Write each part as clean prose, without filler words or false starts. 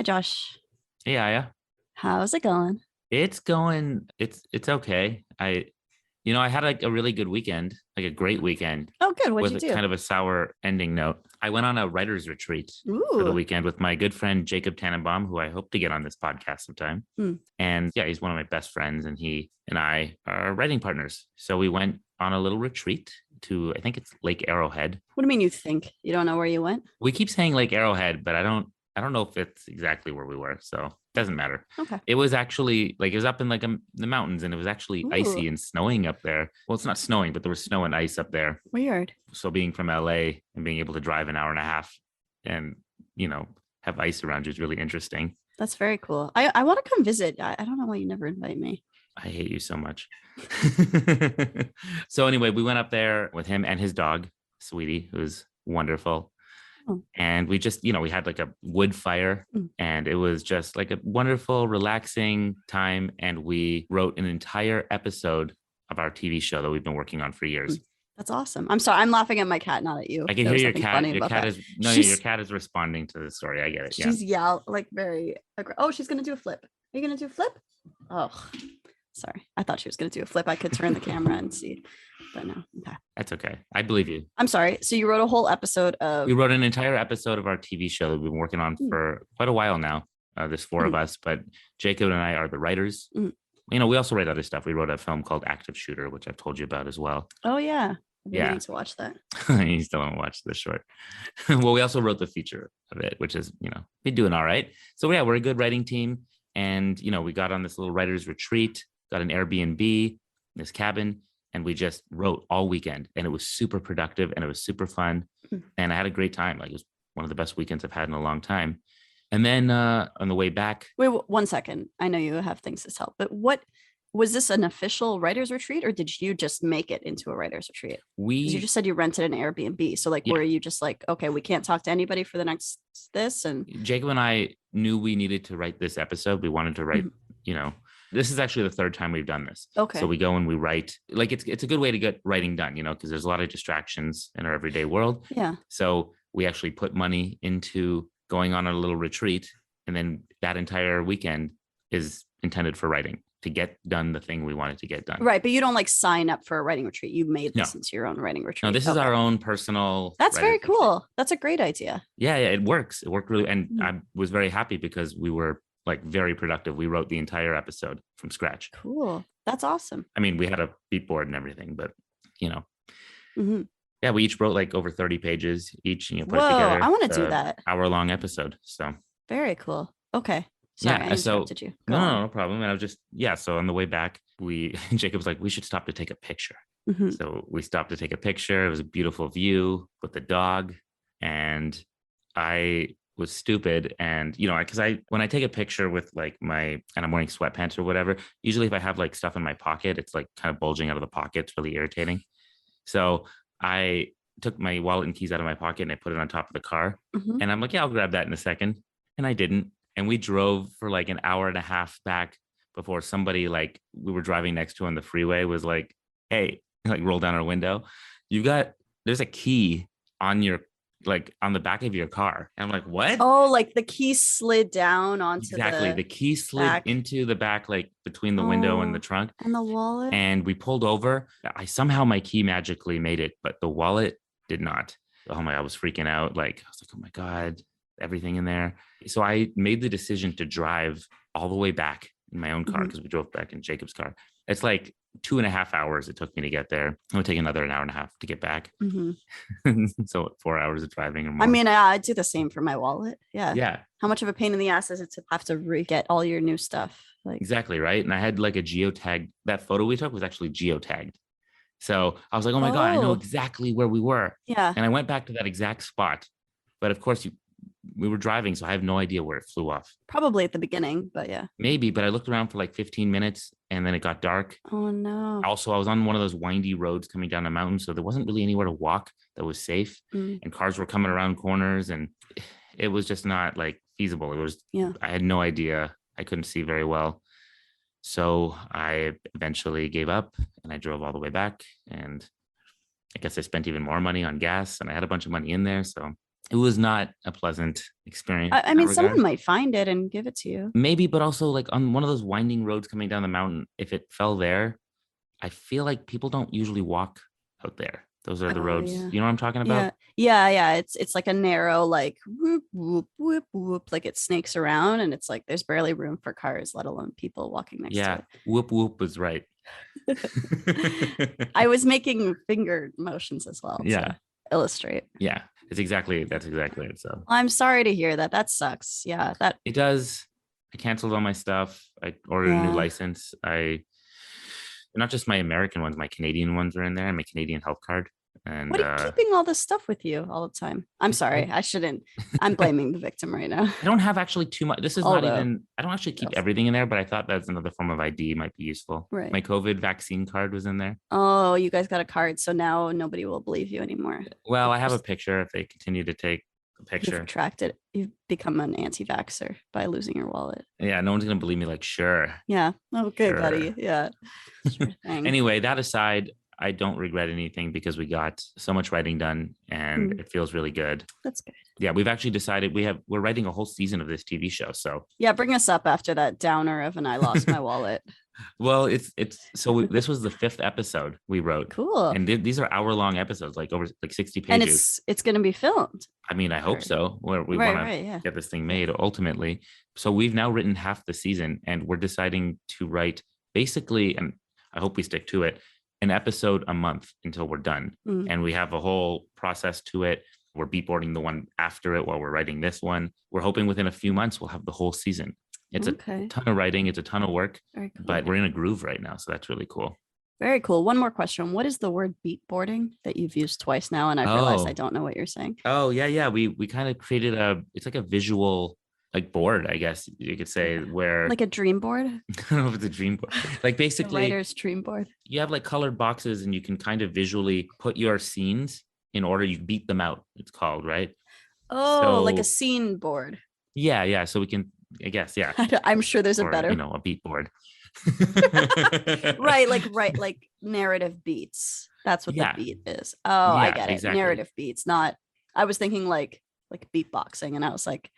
Hi, Josh. Hey, Aya. How's it going? It's okay. I had like a really good weekend, like a great weekend Oh, good. What'd with you a do? kind of a sour ending note. I went on a writer's retreat for the Ooh. weekend with my good friend Jacob Tannenbaum, who I hope to get on this podcast sometime. Hmm. And yeah, he's one of my best friends, and he and I are writing partners. So we went on a little retreat to, I think it's Lake Arrowhead. What do you mean you think? You don't know where you went? We keep saying Lake Arrowhead, but I don't know if it's exactly where we were, so it doesn't matter. Okay. It was actually like it was up in like the mountains, and it was actually Ooh, icy and snowing up there. Well, it's not snowing, but there was snow and ice up there. weird. So being from LA and being able to drive an hour and a half and you know have ice around you is really interesting. That's very cool. I want to come visit. I don't know why you never invite me. I hate you so much. So anyway, we went up there with him and his dog, Sweetie, who was wonderful. Oh. And we just, we had like a wood fire, Mm. and it was just like a wonderful, relaxing time. And we wrote an entire episode of our TV show that we've been working on for years. That's awesome. I'm sorry. I'm laughing at my cat, not at you. I can There hear was your nothing cat. funny Your about cat that. is no, She's- your cat is responding to the story. I get it. Yeah. She's like very oh, she's gonna do a flip. Are you gonna do a flip? Oh, sorry. I thought she was gonna do a flip. I could turn the camera and see, but no. Okay. That's okay. I believe you. I'm sorry. So you wrote a whole episode of We wrote an entire episode of our TV show that we've been working on Mm. for quite a while now. There's four of us, but Jacob and I are the writers. Mm. We also write other stuff. We wrote a film called Active Shooter, which I've told you about as well. Oh yeah. I've been Yeah. meaning to watch that. You still haven't watched the short. Well, we also wrote the feature of it, which is, been doing all right. So yeah, we're a good writing team. And, we got on this little writer's retreat, got an Airbnb, this cabin, and we just wrote all weekend. And it was super productive and it was super fun. Mm. And I had a great time. Like it was one of the best weekends I've had in a long time. And then on the way back, Wait, 1 second. I know you have things to tell, but what was this an official writer's retreat or did you just make it into a writer's retreat? 'Cause you we just said you rented an Airbnb. So like, Yeah. were you just like, okay, we can't talk to anybody for the next this? And Jacob and I knew we needed to write this episode. We wanted to write, this is actually the third time we've done this. okay. So we go and we write. Like it's a good way to get writing done, because there's a lot of distractions in our everyday world. yeah. So we actually put money into going on a little retreat, and then that entire weekend is intended for writing to get done the thing we wanted to get done. Right. But you don't like sign up for a writing retreat. You made No. this into your own writing retreat. No, this is Okay. our own personal. That's very writer's retreat. cool. That's a great idea. Yeah, it works. It worked really, and Mm. I was very happy because we were like very productive. We wrote the entire episode from scratch. Cool. That's awesome. I mean, we had a beat board and everything, but Mhm. yeah, we each wrote like over 30 pages each, and put Whoa, it together. I want to It's do a that. Hour-long episode. So Very cool. Okay. Sorry, Yeah, I so- interrupted you. Go no, on. no problem. And I was just so on the way back, Jacob's like, we should stop to take a picture. Mhm. So we stopped to take a picture. It was a beautiful view with the dog, and I was stupid. And because when I take a picture with like and I'm wearing sweatpants or whatever, usually if I have like stuff in my pocket, it's like kind of bulging out of the pocket. It's really irritating. So I took my wallet and keys out of my pocket and I put it on top of the car. Mhm. And I'm like, yeah, I'll grab that in a second. And I didn't. And we drove for like an hour and a half back before somebody like we were driving next to on the freeway was like, hey, like roll down our window. There's a key on on the back of your car. And I'm like, what? Oh, like the key slid down onto Exactly. The key slid back. into the back, like between the window and the Oh. trunk. and the wallet. And we pulled over. Somehow my key magically made it, but the wallet did not. Oh my, I was freaking out. Like, I was like, oh my God, everything in there. So I made the decision to drive all the way back in my own car Mhm. because we drove back in Jacob's car. It's like 2.5 hours it took me to get there. It would take another an hour and a half to get back. Mhm. So 4 hours of driving or more. I mean, I do the same for my wallet. Yeah. yeah, How much of a pain in the ass is it to have to get all your new stuff? Like, exactly. Right. And I had like a geotag. That photo we took was actually geotagged. So I was like, oh my God, I know Oh. exactly where we were. yeah. And I went back to that exact spot. But of course, we were driving, so I have no idea where it flew off. Probably at the beginning, but yeah. Maybe, but I looked around for like 15 minutes and then it got dark. Oh no. Also, I was on one of those windy roads coming down a mountain, so there wasn't really anywhere to walk that was safe. Mm. And cars were coming around corners, and it was just not like feasible. Yeah. I had no idea. I couldn't see very well. So I eventually gave up and I drove all the way back. And I guess I spent even more money on gas, and I had a bunch of money in there. So It was not a pleasant experience I in that mean, someone regard. might find it and give it to you. Maybe, but also like on one of those winding roads coming down the mountain, if it fell there, I feel like people don't usually walk out there. Those are the Oh roads. yeah. You know what I'm talking Yeah. about? Yeah. It's like a narrow, like whoop, whoop, whoop, whoop, like it snakes around and it's like there's barely room for cars, let alone people walking next Yeah. to Whoop whoop was right. it. I was making finger motions as well Yeah. to illustrate. Yeah. That's exactly it. So I'm sorry to hear that. That sucks. Yeah. That it does. I canceled all my stuff. I ordered a new yeah. license. Not just my American ones, my Canadian ones are in there. My Canadian health card. And What are you keeping all this stuff with you all the time? I'm sorry. I shouldn't. I'm blaming the victim right now. I don't have actually too much. This is not even, I don't actually keep Yes. everything in there, but I thought that's another form of ID might be useful. Right. My COVID vaccine card was in there. Oh, you guys got a card. So now nobody will believe you anymore. Well, I have a picture if they continue to take a picture. You've retracted. You've become an anti-vaxxer by losing your wallet. Yeah, no one's going to believe me. Like, sure. Yeah. Okay, Sure. buddy. Yeah. Sure thing. Anyway, that aside, I don't regret anything because we got so much writing done and it feels really good. That's good. Yeah, we've actually decided we're writing a whole season of this TV show. So yeah, bring us up after that downer of and I lost my wallet. well, this was the 5th episode we wrote. Cool. And these are hour-long episodes, like over like 60 pages. And it's going to be filmed. I mean, I hope so. We Right, want to get this thing made ultimately. So we've now written half the season and we're deciding to write basically, and I hope we stick to it, an episode a month until we're done. And we have a whole process to it. We're beatboarding the one after it while we're writing this one. We're hoping within a few months we'll have the whole season. It's a ton of writing. It's a ton of work, Very cool. but we're in a groove right now. So that's really cool. Very cool. One more question. What is the word beatboarding that you've used twice now? And I realized I don't know what you're saying. Oh, yeah. We kind of created it's like a visual like board, I guess you could say, where like a dream board. I don't know if it's a dream board. Like basically, writer's dream board. You have like colored boxes, and you can kind of visually put your scenes in order. You beat them out. It's called, right? Oh, like a scene board. Yeah. So we can, I guess, yeah. I'm sure there's a better, a beat board. right, like narrative beats. That's what the beat is. Oh, I get it. Exactly. Narrative beats, not. I was thinking like beatboxing, and I was like,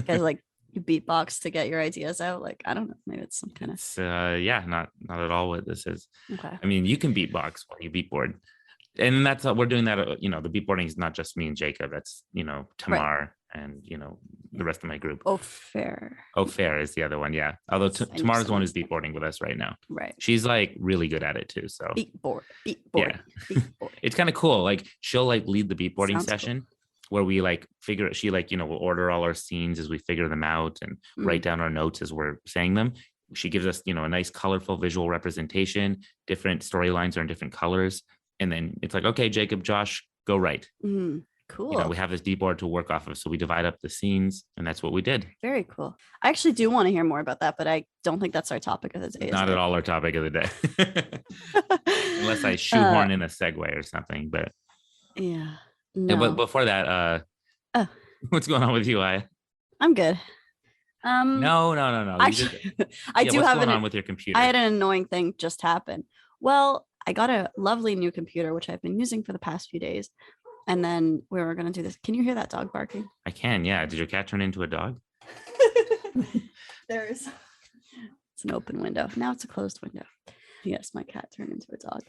guys, like you beatbox to get your ideas out. Like I don't know, maybe it's some kind of. Not at all what this is. Okay. I mean, you can beatbox while you beatboard, and that's we're doing that. The beatboarding is not just me and Jacob. That's Tamar and the rest of my group. Fair is the other one. Yeah, although Tamar's the one who's beatboarding with us right now. Right. She's like really good at it too. So beatboard. Yeah. Beatboard. It's kind of cool. Like she'll like lead the beatboarding session. Cool. Where we like figure, she like, will order all our scenes as we figure them out and write down our notes as we're saying them. She gives us, a nice colorful visual representation. Different storylines are in different colors. And then it's like, okay, Jacob, Josh, go write. Cool. We have this beat board to work off of. So we divide up the scenes and that's what we did. Very cool. I actually do want to hear more about that, but I don't think that's our topic of the day. Not at all our topic of the day. Unless I shoehorn in a segue or something, but. Yeah. No. But before that, what's going on with you, Aya? I'm good. No. Actually, I do what's have going on with your computer. I had an annoying thing just happen. Well, I got a lovely new computer, which I've been using for the past few days. And then we were going to do this. Can you hear that dog barking? I can, yeah. Did your cat turn into a dog? It's an open window. Now it's a closed window. Yes, my cat turned into a dog.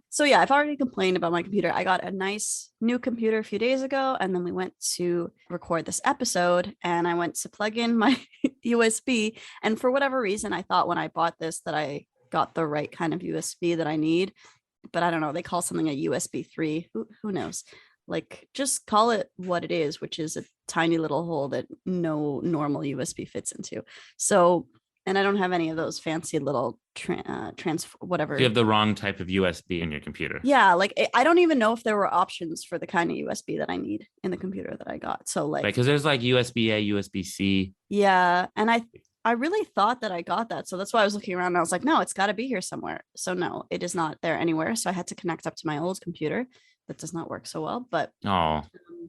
So yeah, I've already complained about my computer. I got a nice new computer a few days ago, and then we went to record this episode, and I went to plug in my USB. And for whatever reason, I thought when I bought this that I got the right kind of USB that I need. But I don't know. They call something a USB 3. Who knows? Like, just call it what it is, which is a tiny little hole that no normal USB fits into. So, and I don't have any of those fancy little whatever. You have the wrong type of USB in your computer. Yeah, like I don't even know if there were options for the kind of USB that I need in the computer that I got. So like, because there's like USB-A, USB-C. Yeah, and I really thought that I got that. So that's why I was looking around and I was like, no, it's got to be here somewhere. So no, it is not there anywhere. So I had to connect up to my old computer. That does not work so well, but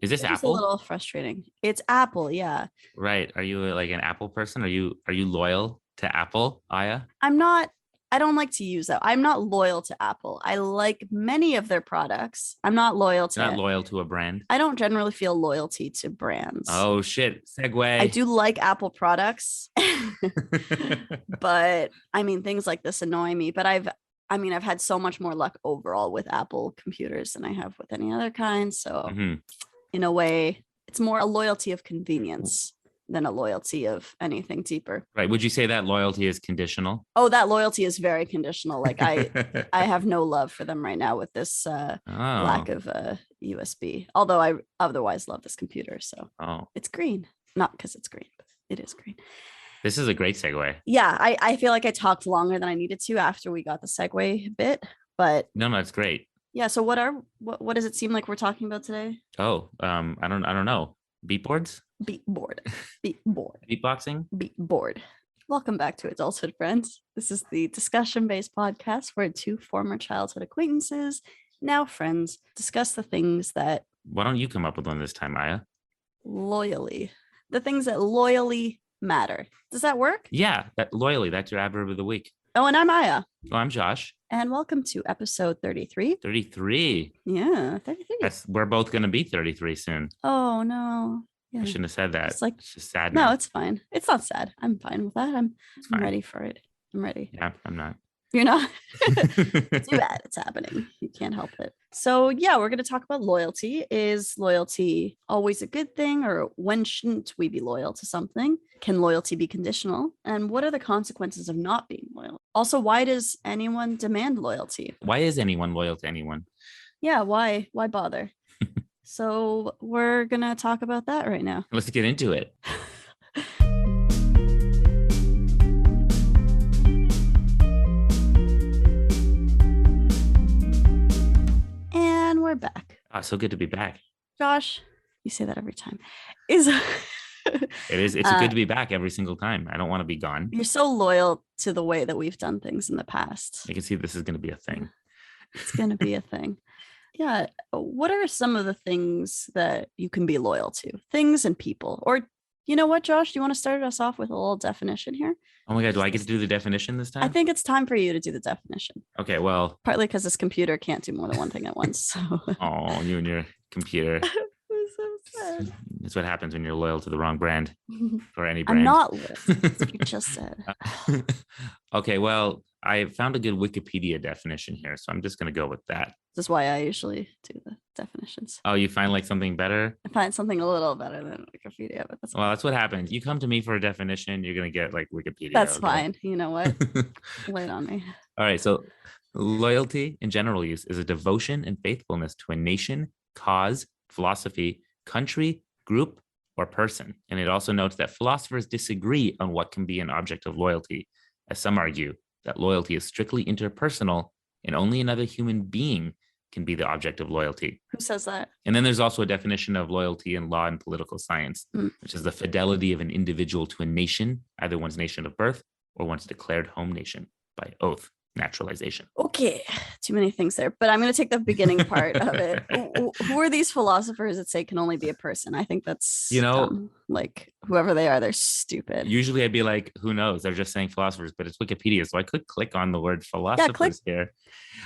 is this Apple? A little frustrating. It's Apple, yeah. Right. Are you like an Apple person? Are you loyal to Apple, Aya? I'm not. I don't like to use that. I'm not loyal to Apple. I like many of their products. I'm not loyal to You're not loyal to a brand. I don't generally feel loyalty to brands. Oh shit. Segue. I do like Apple products. But I mean, things like this annoy me. But I've had so much more luck overall with Apple computers than I have with any other kind. So in a way, it's more a loyalty of convenience than a loyalty of anything deeper. Right. Would you say that loyalty is conditional? Oh, that loyalty is very conditional. Like I have no love for them right now with this lack of USB. Although I otherwise love this computer. So it's green. Not because it's green, but it is green. This is a great segue. Yeah, I feel like I talked longer than I needed to after we got the segue bit, but no, it's great. Yeah. So what does it seem like we're talking about today? Oh, I don't know. Beatboards? Beatboard. Beatboxing? Beatboard. Welcome back to Adulthood, friends. This is the discussion-based podcast where two former childhood acquaintances, now friends, discuss the things that Why don't you come up with one this time, Aya? The things that loyally matter. Does that work? Yeah, loyally. That's your adverb of the week. Oh, and I'm Aya. Oh, I'm Josh. And welcome to episode 33. 33. Yeah, 33. We're both going to be 33 soon. Oh, no. Yeah. I shouldn't have said that. It's just sad. No, it's fine. It's not sad. I'm fine with that. I'm ready for it. I'm ready. Yeah, I'm not. You're not? Too bad. It's happening. You can't help it. So yeah, we're going to talk about loyalty. Is loyalty always a good thing, or when shouldn't we be loyal to something? Can loyalty be conditional? And what are the consequences of not being loyal? Also, why does anyone demand loyalty? Why is anyone loyal to anyone? Yeah, why? Why bother? So we're going to talk about that right now. Let's get into it. And we're back. So good to be back. Josh, you say that every time. It is. It's good to be back every single time. I don't want to be gone. You're so loyal to the way that we've done things in the past. I can see this is going to be a thing. It's going to be a thing. Yeah. What are some of the things that you can be loyal to? Things and people. Or you know what, Josh? Do you want to start us off with a little definition here? Oh my God. Do I get to do the definition this time? I think it's time for you to do the definition. Okay. Well, partly because this computer can't do more than one thing at once. So. Oh, you and your computer. So sad. That's what happens when you're loyal to the wrong brand or any brand. I'm not loyal. That's what you just said. Okay. Well, I found a good Wikipedia definition here, so I'm just going to go with that. This is why I usually do the definitions. Oh, you find like something better? I find something a little better than Wikipedia, but that's what happens. You come to me for a definition, you're going to get like Wikipedia. That's fine. You know what? Lay it on me. All right. So loyalty in general use is a devotion and faithfulness to a nation, cause, philosophy, country, group, or person. And it also notes that philosophers disagree on what can be an object of loyalty, as some argue that loyalty is strictly interpersonal and only another human being can be the object of loyalty. Who says that? And then there's also a definition of loyalty in law and political science, which is the fidelity of an individual to a nation, either one's nation of birth or one's declared home nation by oath, naturalization. Okay, too many things there, but I'm going to take the beginning part of it. Who are these philosophers that say can only be a person? I think that's, dumb. Like whoever they are, they're stupid. Usually I'd be like, who knows? They're just saying philosophers, but it's Wikipedia. So I could click on the word philosophers here.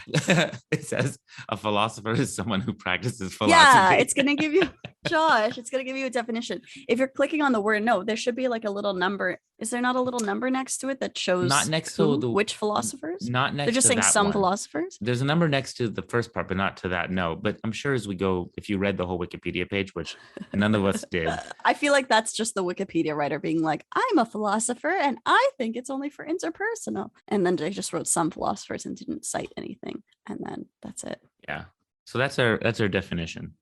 It says a philosopher is someone who practices philosophy. Yeah, it's going to give you, Josh, it's going to give you a definition. If you're clicking on the word, no, there should be like a little number. Is there not a little number next to it that shows not next to which philosophers? Not next. They're just to saying that some one. Philosophers. There's a number next to the first part, but not to that. No, but I'm sure as we go, if you read the whole Wikipedia page, which none of us did. I feel like that's just the Wikipedia writer being like, I'm a philosopher and I think it's only for interpersonal. And then they just wrote some philosophers and didn't cite anything. And then that's it. Yeah. So that's our definition.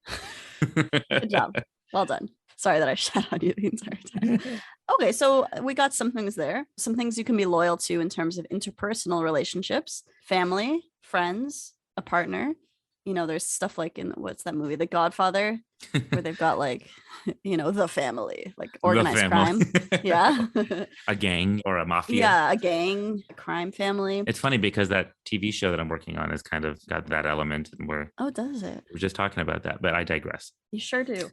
Good job. Well done. Sorry that I shat on you the entire time. Okay, so we got some things there. Some things you can be loyal to in terms of interpersonal relationships, family, friends, a partner. You know, there's stuff like in what's that movie, The Godfather, where they've got like, the family, like organized crime. Yeah. A gang or a mafia. Yeah, a gang, a crime family. It's funny because that TV show that I'm working on has kind of got that element, and Oh, does it? we're just talking about that, but I digress. You sure do.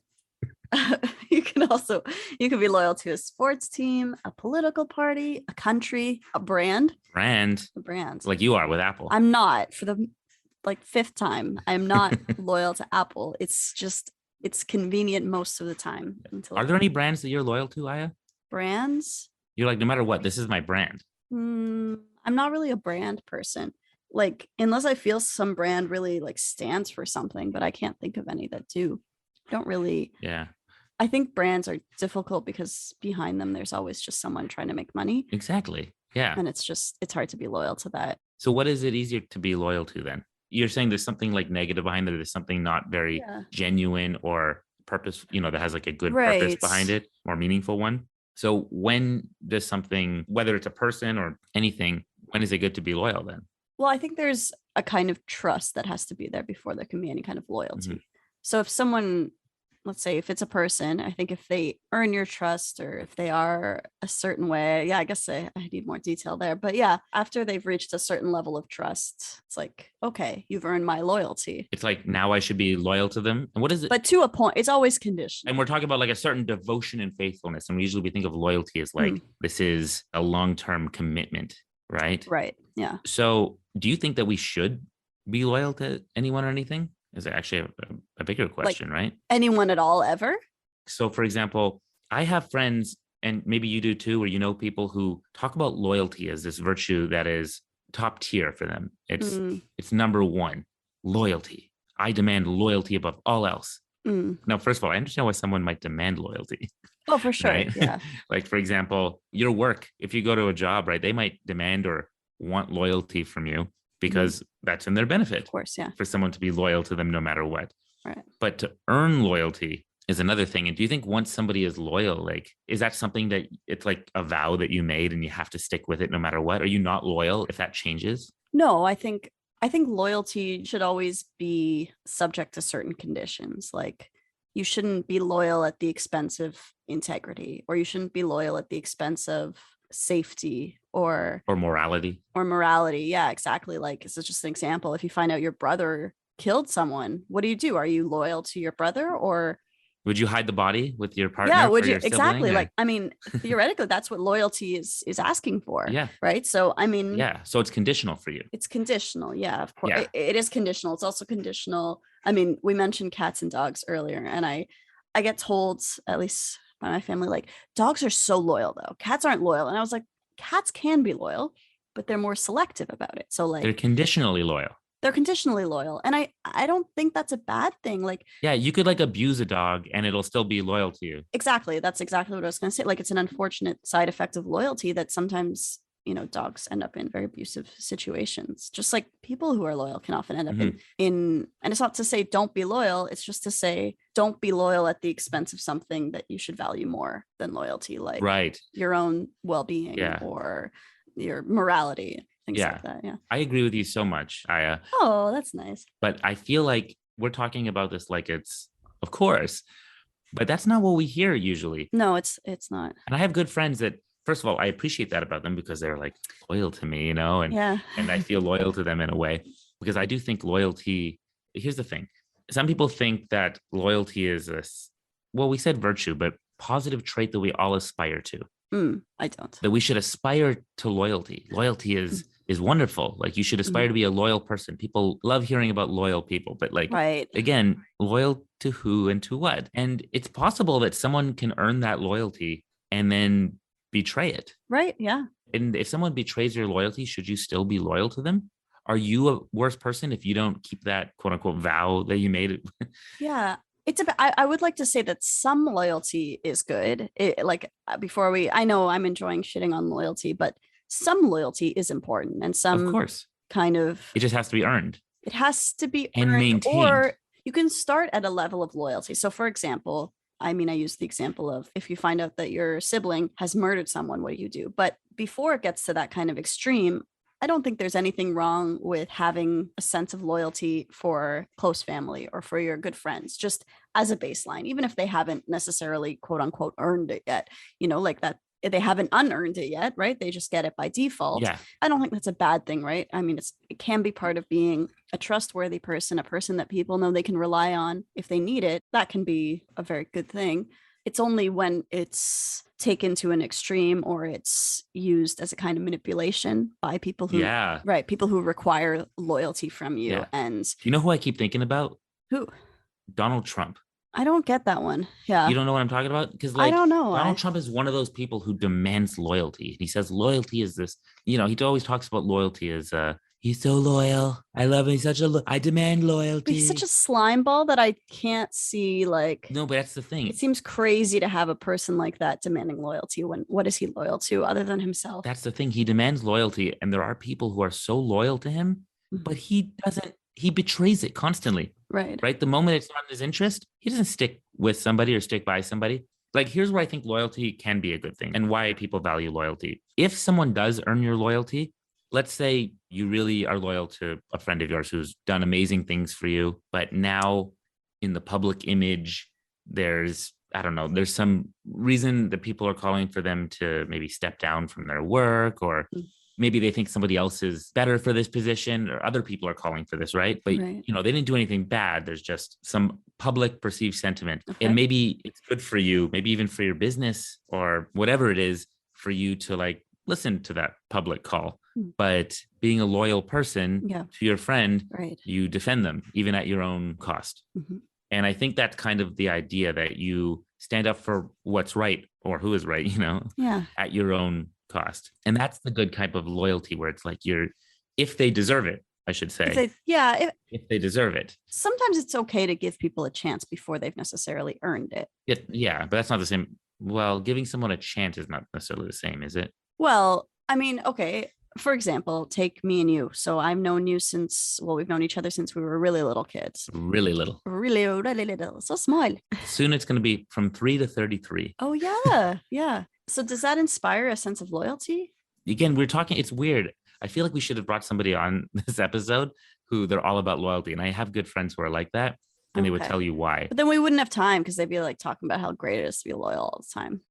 you can be loyal to a sports team, a political party, a country, a brand. Brand, A brand. like you are with Apple. I'm not, for the fifth time. I'm not loyal to Apple. It's convenient most of the time. Are there any brands that you're loyal to, Aya? Brands? You're like, no matter what, this is my brand. I'm not really a brand person. Like, unless I feel some brand really like stands for something, but I can't think of any that do. Don't really. Yeah. I think brands are difficult because behind them, there's always just someone trying to make money. Exactly. Yeah. And it's hard to be loyal to that. So what is it easier to be loyal to then? You're saying there's something like negative behind it. There's something not very genuine or purpose, that has like a good purpose behind it or meaningful one. So when does something, whether it's a person or anything, when is it good to be loyal then? Well, I think there's a kind of trust that has to be there before there can be any kind of loyalty. Mm-hmm. So if someone, let's say if it's a person, I think if they earn your trust or if they are a certain way, I guess I need more detail there. But yeah, after they've reached a certain level of trust, it's like, okay, you've earned my loyalty. It's like, now I should be loyal to them. And what is it? But to a point, it's always conditional. And we're talking about like a certain devotion and faithfulness. And we think of loyalty as like, this is a long-term commitment, right? Right. Yeah. So do you think that we should be loyal to anyone or anything? Is actually a bigger question, like, right? Anyone at all, ever? So, for example, I have friends, and maybe you do too, where people who talk about loyalty as this virtue that is top tier for them. It's number one, loyalty. I demand loyalty above all else. Now, first of all, I understand why someone might demand loyalty. Oh, for sure. Right? Yeah. Like, for example, your work, if you go to a job, right, they might demand or want loyalty from you, because that's in their benefit. Of course, yeah. For someone to be loyal to them no matter what. Right. But to earn loyalty is another thing. And do you think once somebody is loyal, like, is that something that it's like a vow that you made and you have to stick with it no matter what? Are you not loyal if that changes? No, I think loyalty should always be subject to certain conditions. Like, you shouldn't be loyal at the expense of integrity, or you shouldn't be loyal at the expense of safety or morality. Yeah, exactly. Like, it's just an example. If you find out your brother killed someone, what do? Are you loyal to your brother, or would you hide the body with your partner? Yeah, would you? Exactly. Like, I mean, theoretically, that's what loyalty is asking for. Yeah. Right. So, I mean, yeah. So it's conditional for you. It's conditional. Yeah, of course. Yeah. It is conditional. It's also conditional. I mean, we mentioned cats and dogs earlier, and I get told, at least by my family, like, dogs are so loyal though. Cats aren't loyal. And I was like, cats can be loyal, but they're more selective about it. So, like, they're conditionally loyal. And I don't think that's a bad thing. Like, yeah, you could like abuse a dog and it'll still be loyal to you. Exactly. That's exactly what I was going to say. Like, it's an unfortunate side effect of loyalty that sometimes, dogs end up in very abusive situations. Just like people who are loyal can often end up in, and it's not to say don't be loyal. It's just to say don't be loyal at the expense of something that you should value more than loyalty, like your own well-being or your morality. Things like that. Yeah. I agree with you so much, Aya. Oh, that's nice. But I feel like we're talking about this like it's, of course, but that's not what we hear usually. No, it's not. And I have good friends that, first of all, I appreciate that about them because they're like loyal to me, and and I feel loyal to them in a way, because I do think loyalty, here's the thing. Some people think that loyalty is we said virtue, but positive trait that we all aspire to. I don't. That we should aspire to loyalty. Loyalty is wonderful. Like, you should aspire to be a loyal person. People love hearing about loyal people, but like, again, loyal to who and to what? And it's possible that someone can earn that loyalty and then betray it. Right. Yeah. And if someone betrays your loyalty, should you still be loyal to them? Are you a worse person if you don't keep that quote unquote vow that you made? Yeah. I would like to say that some loyalty is good. I know I'm enjoying shitting on loyalty, but some loyalty is important, and some, of course, kind of, it just has to be earned. It has to be and earned, maintained. or you can start at a level of loyalty. So, for example, I use the example of if you find out that your sibling has murdered someone, what do? But before it gets to that kind of extreme, I don't think there's anything wrong with having a sense of loyalty for close family or for your good friends, just as a baseline, even if they haven't necessarily quote unquote earned it yet, like that. they haven't unearned it yet, right? They just get it by default. Yeah. I don't think that's a bad thing, right? I mean, it can be part of being a trustworthy person, a person that people know they can rely on if they need it. That can be a very good thing. It's only when it's taken to an extreme or it's used as a kind of manipulation by people who, Yeah. right, people who require loyalty from you. Yeah. And You know who I keep thinking about? who? Donald Trump. I don't get that one. Yeah. You don't know what I'm talking about? Because I like don't know. Donald Trump is one of those people who demands loyalty. He says loyalty is this, he always talks about loyalty as he's so loyal. I love him. He's such a I demand loyalty. He's such a slime ball that I can't see like no, but that's the thing. It seems crazy to have a person like that demanding loyalty when what is he loyal to other than himself? That's the thing. He demands loyalty, and there are people who are so loyal to him, but he betrays it constantly. Right. The moment it's not in his interest, he doesn't stick with somebody or stick by somebody. Like, here's where I think loyalty can be a good thing and why people value loyalty. If someone does earn your loyalty, let's say you really are loyal to a friend of yours who's done amazing things for you, but now in the public image, there's some reason that people are calling for them to maybe step down from their work, or maybe they think somebody else is better for this position, or other people are calling for this, right? But, they didn't do anything bad. There's just some public perceived sentiment. Okay. And maybe it's good for you, maybe even for your business or whatever it is, for you to like listen to that public call. But being a loyal person to your friend, you defend them even at your own cost. And I think that's kind of the idea, that you stand up for what's right or who is right, at your own cost. And that's the good type of loyalty, where it's like if they deserve it, I should say. If they deserve it. Sometimes it's okay to give people a chance before they've necessarily earned it. Yeah, but that's not the same. Well, giving someone a chance is not necessarily the same, is it? Well, I mean, okay. For example, take me and you. So I've known you we've known each other since we were really little kids. Really little. Really, really little. So small. Soon it's going to be from 3 to 33. Oh, yeah. Yeah. So does that inspire a sense of loyalty? Again, it's weird. I feel like we should have brought somebody on this episode who they're all about loyalty. And I have good friends who are like that, and they would tell you why. But then we wouldn't have time, because they'd be like talking about how great it is to be loyal all the time.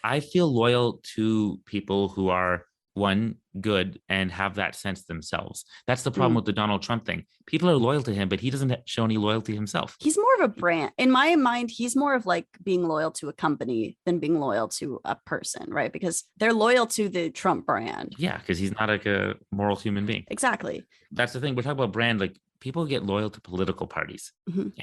I feel loyal to people who are, one, good and have that sense themselves. That's the problem with the Donald Trump thing. People are loyal to him, but he doesn't show any loyalty himself. He's more of a brand. In my mind, he's more of like being loyal to a company than being loyal to a person, right? Because they're loyal to the Trump brand. Yeah, because he's not like a moral human being. Exactly. That's the thing. We're talking about brand. Like, people get loyal to political parties.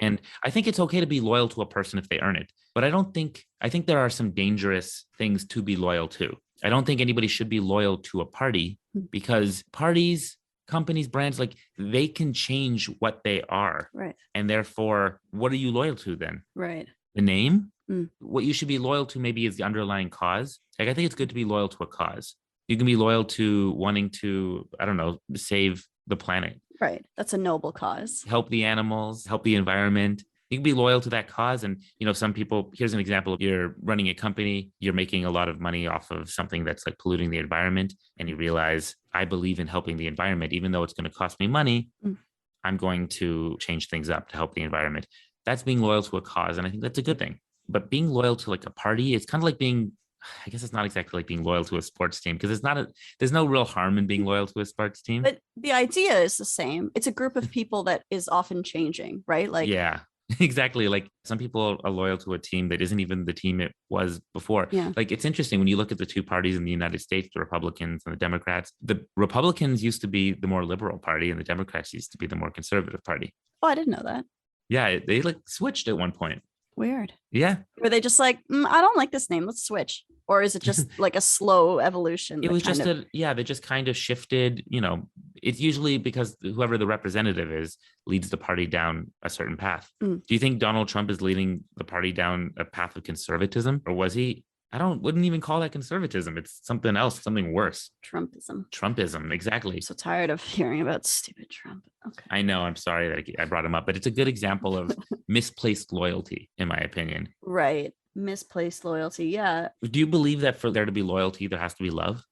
And I think it's okay to be loyal to a person if they earn it. But I think there are some dangerous things to be loyal to. I don't think anybody should be loyal to a party, because parties, companies, brands, like, they can change what they are. Right. And therefore, what are you loyal to then? Right. The name? What you should be loyal to maybe is the underlying cause. Like, I think it's good to be loyal to a cause. You can be loyal to wanting to, save the planet. Right. That's a noble cause. Help the animals, help the environment. You can be loyal to that cause. And, some people, here's an example. You're running a company, you're making a lot of money off of something that's like polluting the environment. And you realize, I believe in helping the environment, even though it's going to cost me money, I'm going to change things up to help the environment. That's being loyal to a cause. And I think that's a good thing. But being loyal to like a party, it's kind of like I guess it's not exactly like being loyal to a sports team, because there's no real harm in being loyal to a sports team. But the idea is the same. It's a group of people that is often changing, right? Like, yeah, exactly. Like, some people are loyal to a team that isn't even the team it was before. Yeah. Like, it's interesting when you look at the two parties in the United States, the Republicans and the Democrats. The Republicans used to be the more liberal party, and the Democrats used to be the more conservative party. Oh, I didn't know that. Yeah, they like switched at one point. Weird. Yeah. Were they just like, I don't like this name, let's switch? Or is it just like a slow evolution? It was just they just kind of shifted. It's usually because whoever the representative is leads the party down a certain path. Do you think Donald Trump is leading the party down a path of conservatism, or was he? Wouldn't even call that conservatism. It's something else, something worse. Trumpism, exactly. I'm so tired of hearing about stupid Trump. Okay. I know. I'm sorry that I brought him up, but it's a good example of misplaced loyalty, in my opinion. Right. Misplaced loyalty. Yeah. Do you believe that for there to be loyalty, there has to be love?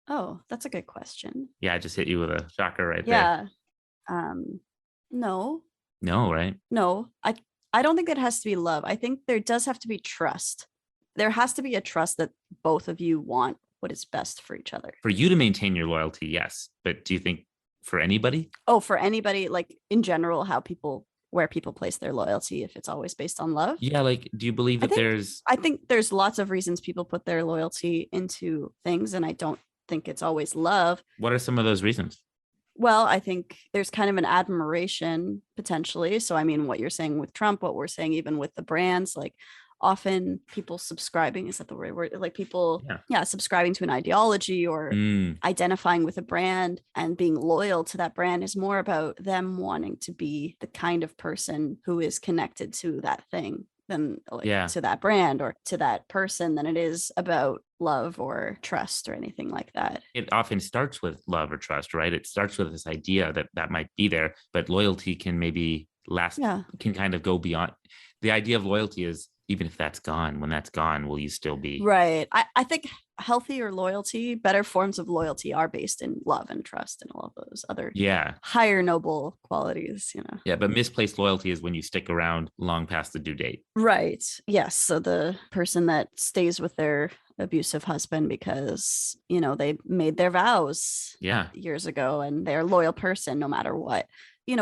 Oh, that's a good question. Yeah, I just hit you with a shocker right there. Yeah. No. No, right? No. I don't think that has to be love. I think there does have to be trust. there has to be a trust that both of you want what is best for each other. For you to maintain your loyalty, yes. But do you think for anybody? Oh, for anybody, like in general, where people place their loyalty, if it's always based on love? Yeah, like, do you believe that I think there's lots of reasons people put their loyalty into things, and I don't think it's always love. What are some of those reasons? Well, I think there's kind of an admiration potentially. So, I mean, what you're saying with Trump, what we're saying even with the brands, like often people subscribing, is that the right word? Like people, subscribing to an ideology or identifying with a brand and being loyal to that brand is more about them wanting to be the kind of person who is connected to that thing than to that brand or to that person than it is about love or trust or anything like that. It often starts with love or trust, right? It starts with this idea that might be there, but loyalty can maybe can kind of go beyond. The idea of loyalty is, even if that's gone, when that's gone, will you still be? Right. I think healthier loyalty, better forms of loyalty are based in love and trust and all of those other higher noble qualities, Yeah, but misplaced loyalty is when you stick around long past the due date. Right. Yes. So the person that stays with their abusive husband because, they made their vows years ago and they're a loyal person no matter what.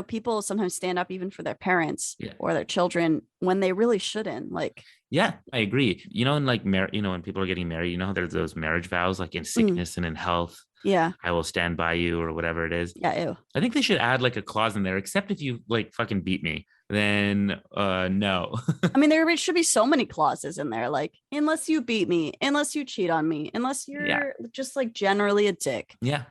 People sometimes stand up even for their parents or their children when they really shouldn't. Like, yeah, I agree. And like, when people are getting married, there's those marriage vows, like in sickness and in health. Yeah. I will stand by you or whatever it is. Yeah. Ew. I think they should add like a clause in there, except if you like fucking beat me, then no. I mean, there should be so many clauses in there, like, unless you beat me, unless you cheat on me, unless you're just like generally a dick. Yeah.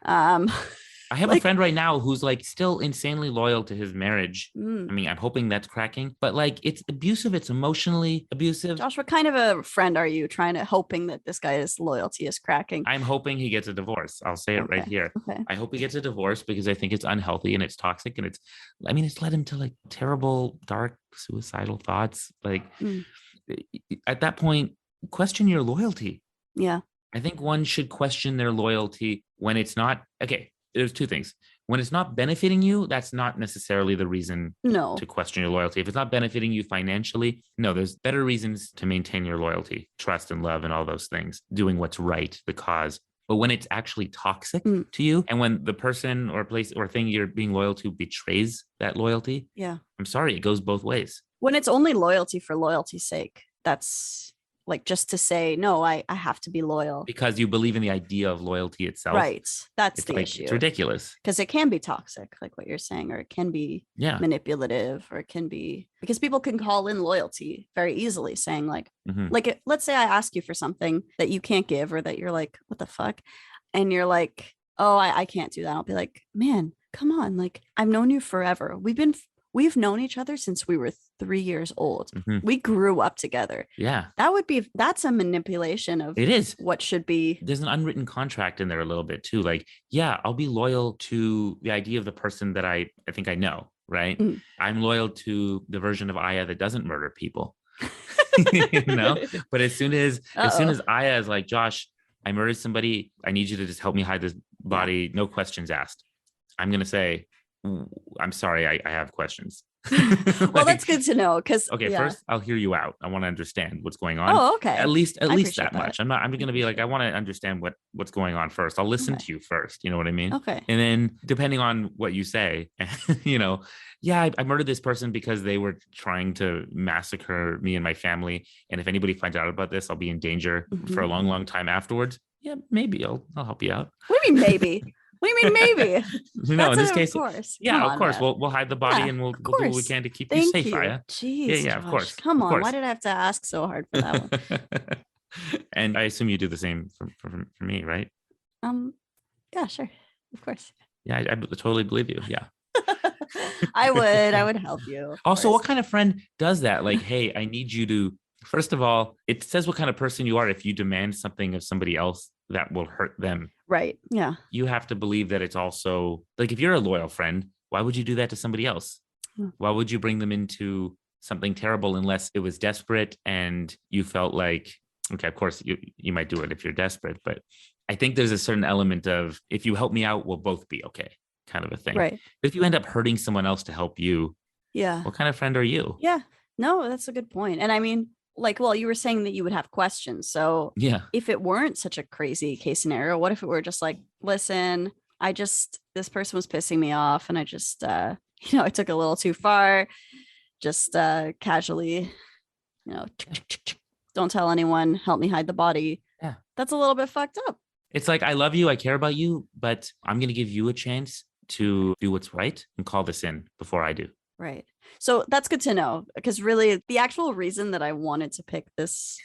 I have a friend right now who's like still insanely loyal to his marriage. I mean, I'm hoping that's cracking, but like it's abusive. It's emotionally abusive. Josh, what kind of a friend are you hoping that this guy's loyalty is cracking? I'm hoping he gets a divorce. I'll say it right here. Okay. I hope he gets a divorce because I think it's unhealthy and it's toxic and it's led him to like terrible, dark, suicidal thoughts. Like at that point, question your loyalty. Yeah. I think one should question their loyalty when it's not, okay. There's two things. When it's not benefiting you, that's not necessarily the reason to question your loyalty. If it's not benefiting you financially, no, there's better reasons to maintain your loyalty, trust and love and all those things, doing what's right, the cause. But when it's actually toxic to you and when the person or place or thing you're being loyal to betrays that loyalty, I'm sorry, it goes both ways. When it's only loyalty for loyalty's sake, that's like just to say, no, I have to be loyal. Because you believe in the idea of loyalty itself. Right. That's the issue. It's ridiculous. Because it can be toxic, like what you're saying, or it can be manipulative, or it can be because people can call in loyalty very easily saying like, let's say I ask you for something that you can't give or that you're like, what the fuck? And you're like, oh, I can't do that. I'll be like, man, come on. Like, I've known you forever. We've known each other since we were 3 years old. We grew up together. Yeah. That's a manipulation of it is what should be. There's an unwritten contract in there a little bit too. Like, yeah, I'll be loyal to the idea of the person that I think I know, right? I'm loyal to the version of Aya that doesn't murder people. But as soon as Aya is like, Josh, I murdered somebody, I need you to just help me hide this body, no questions asked. I'm gonna say, I'm sorry, I have questions. Well, that's good to know. Because first I'll hear you out. I want to understand what's going on. Oh, okay. At least that much. I'm going to be like, I want to understand what's going on first. I'll listen to you first. You know what I mean? Okay. And then depending on what you say, I murdered this person because they were trying to massacre me and my family. And if anybody finds out about this, I'll be in danger for a long, long time afterwards. Yeah, maybe I'll help you out. What do you mean maybe? What do you mean maybe? No, in this case, of course. Yeah, of course. We'll hide the body and we'll do what we can to keep you safe, Aya. Jeez, yeah, of course. Come on, course. why did I have to ask so hard for that one? And I assume you do the same for me, right? Yeah, sure, of course. Yeah, I totally believe you. Yeah. I would help you. Also, what kind of friend does that? Like, hey, I need you to. First of all, it says what kind of person you are if you demand something of somebody else that will hurt them. Right. Yeah. You have to believe that it's also like, if you're a loyal friend, why would you do that to somebody else? Why would you bring them into something terrible unless it was desperate and you felt like, okay, of course you might do it if you're desperate, but I think there's a certain element of, if you help me out, we'll both be okay, kind of a thing. Right. But if you end up hurting someone else to help you, what kind of friend are you? Yeah. No, that's a good point. And I mean, like, well, you were saying that you would have questions. So Yeah. if it weren't such a crazy case scenario, what if it were just like, listen, this person was pissing me off and I just, I took it a little too far, just casually, don't tell anyone, help me hide the body. Yeah. That's a little bit fucked up. It's like, I love you, I care about you, but I'm going to give you a chance to do what's right and call this in before I do. Right. So that's good to know, because really the actual reason that I wanted to pick this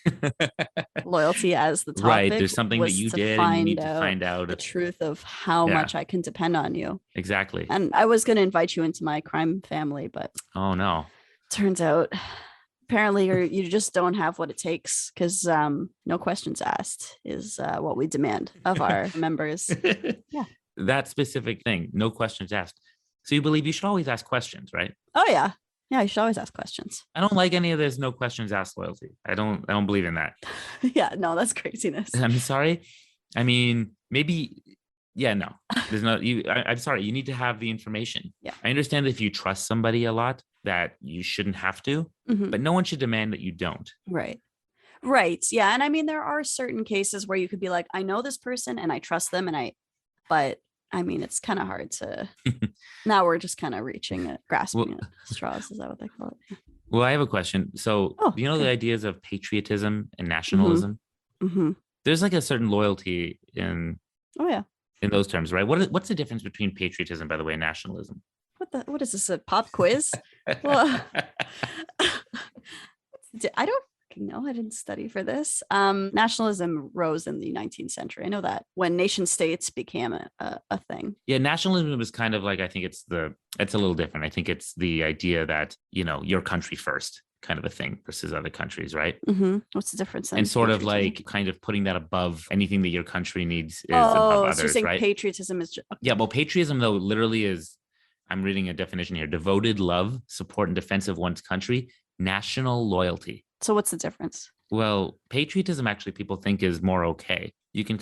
loyalty as the topic, right, there's something that was you to did and you need to out find out the truth of how much I can depend on you. Exactly. And I was going to invite you into my crime family, but oh no, turns out apparently you just don't have what it takes, because no questions asked is what we demand of our members. Yeah. That specific thing, no questions asked. So you believe you should always ask questions, right? Oh yeah. Yeah, you should always ask questions. I don't like any of this no questions asked loyalty. I don't believe in that. Yeah, no, that's craziness. I'm sorry. I mean, maybe, yeah, no. There's no I'm sorry, you need to have the information. Yeah. I understand that if you trust somebody a lot that you shouldn't have to, but no one should demand that you don't. Right. Right. Yeah. And I mean, there are certain cases where you could be like, I know this person and I trust them, but I mean, it's kind of hard to, now we're just kind of grasping at straws. Is that what they call it? Well, I have a question. So, the ideas of patriotism and nationalism, there's like a certain loyalty in those terms, right? What's the difference between patriotism, by the way, and nationalism? What is this, a pop quiz? Well, I don't know. I didn't study for this. Nationalism rose in the 19th century. I know that, when nation states became a thing. Yeah, nationalism is kind of like, I think it's a little different. I think it's the idea that, your country first kind of a thing versus other countries, right? What's the difference? And sort of like kind of putting that above anything that your country needs is above others, so you're saying right? Patriotism is yeah, well, patriotism though literally is, I'm reading a definition here: devoted love, support, and defense of one's country, national loyalty. So what's the difference? Well, patriotism actually people think is more okay. You can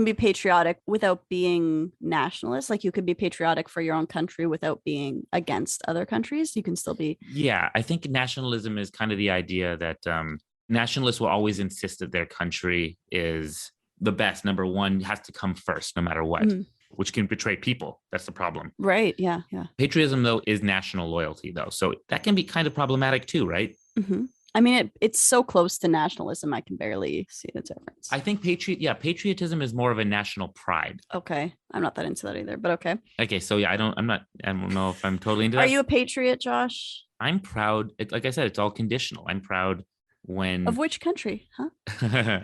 be patriotic without being nationalist. Like, you could be patriotic for your own country without being against other countries. You can still be. Yeah, I think nationalism is kind of the idea that nationalists will always insist that their country is the best. Number one, has to come first, no matter what, which can betray people. That's the problem. Right. Yeah. Yeah. Patriotism, though, is national loyalty, though. So that can be kind of problematic too, right? I mean, it's so close to nationalism, I can barely see the difference. I think patriotism is more of a national pride. Okay. I'm not that into that either, but okay. Okay. So yeah, I don't know if I'm totally into that. Are you a patriot, Josh? I'm proud. Like I said, it's all conditional. I'm proud when. Of which country? Huh?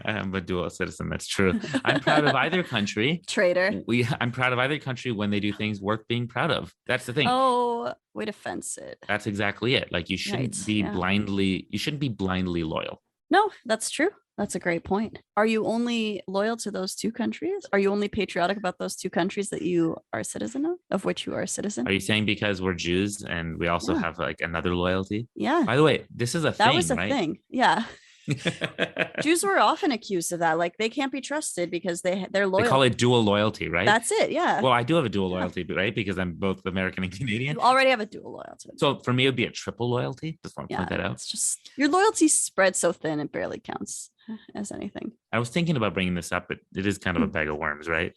I'm a dual citizen. That's true. I'm proud of either country. Traitor. I'm proud of either country when they do things worth being proud of. That's the thing. Oh, way to fence it. That's exactly it. Like, you shouldn't be blindly loyal. No, that's true. That's a great point. Are you only loyal to those two countries? Are you only patriotic about those two countries that you are a citizen of which you are a citizen? Are you saying because we're Jews and we also have like another loyalty? Yeah. By the way, this is a thing, that was a right? thing. Yeah. Jews were often accused of that. Like, they can't be trusted because they're loyal. They call it dual loyalty, right? That's it. Yeah. Well, I do have a dual loyalty, right? Because I'm both American and Canadian. You already have a dual loyalty. So for me, it would be a triple loyalty. Just want to point that out. It's just, your loyalty spread so thin, it barely counts as anything. I was thinking about bringing this up, but it is kind of a bag of worms, right?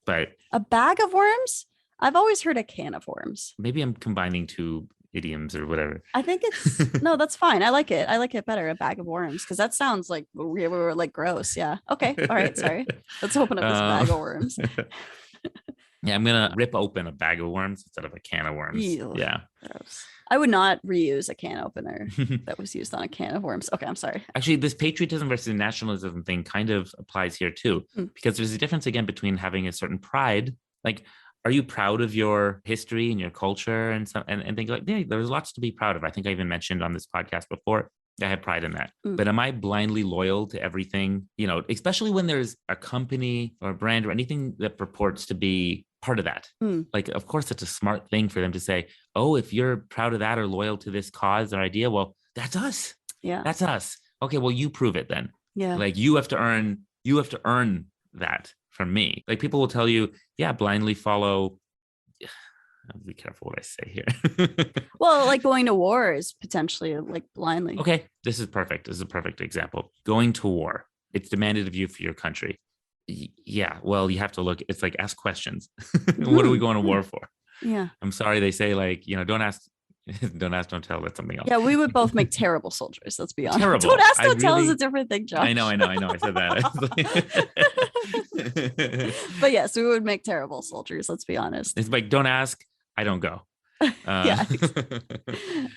But a bag of worms? I've always heard a can of worms. Maybe I'm combining two idioms or whatever. I think it's no, that's fine. I like it. I like it better, a bag of worms, because that sounds like we were like gross. Yeah. Okay. All right. Sorry. Let's open up this bag of worms. Yeah, I'm gonna rip open a bag of worms instead of a can of worms. Ew, yeah. Gross. I would not reuse a can opener that was used on a can of worms. Okay, I'm sorry. Actually, this patriotism versus nationalism thing kind of applies here too, because there's a difference again between having a certain pride. Like, are you proud of your history and your culture and things like that? Yeah, there's lots to be proud of. I think I even mentioned on this podcast before, I have pride in that. But am I blindly loyal to everything? Especially when there's a company or a brand or anything that purports to be part of that. Like, of course, it's a smart thing for them to say, oh, if you're proud of that or loyal to this cause or idea, well, that's us. Yeah. That's us. Okay, well, you prove it then. Yeah. Like, you have to earn that from me. Like, people will tell you, yeah, blindly follow. I'll be careful what I say here. Well, like going to war is potentially like blindly. Okay, this is perfect. This is a perfect example. Going to war. It's demanded of you for your country. Yeah, well, you have to look. It's like ask questions. What are we going to war for? Yeah. I'm sorry, they say like, don't ask, don't ask, don't tell. That's something else. Yeah, we would both make terrible soldiers. Let's be honest. Terrible. Don't ask, I don't tell is really- a different thing, Josh. I know. I said that. But yes, we would make terrible soldiers. Let's be honest. It's like, don't ask, I don't go. Yeah.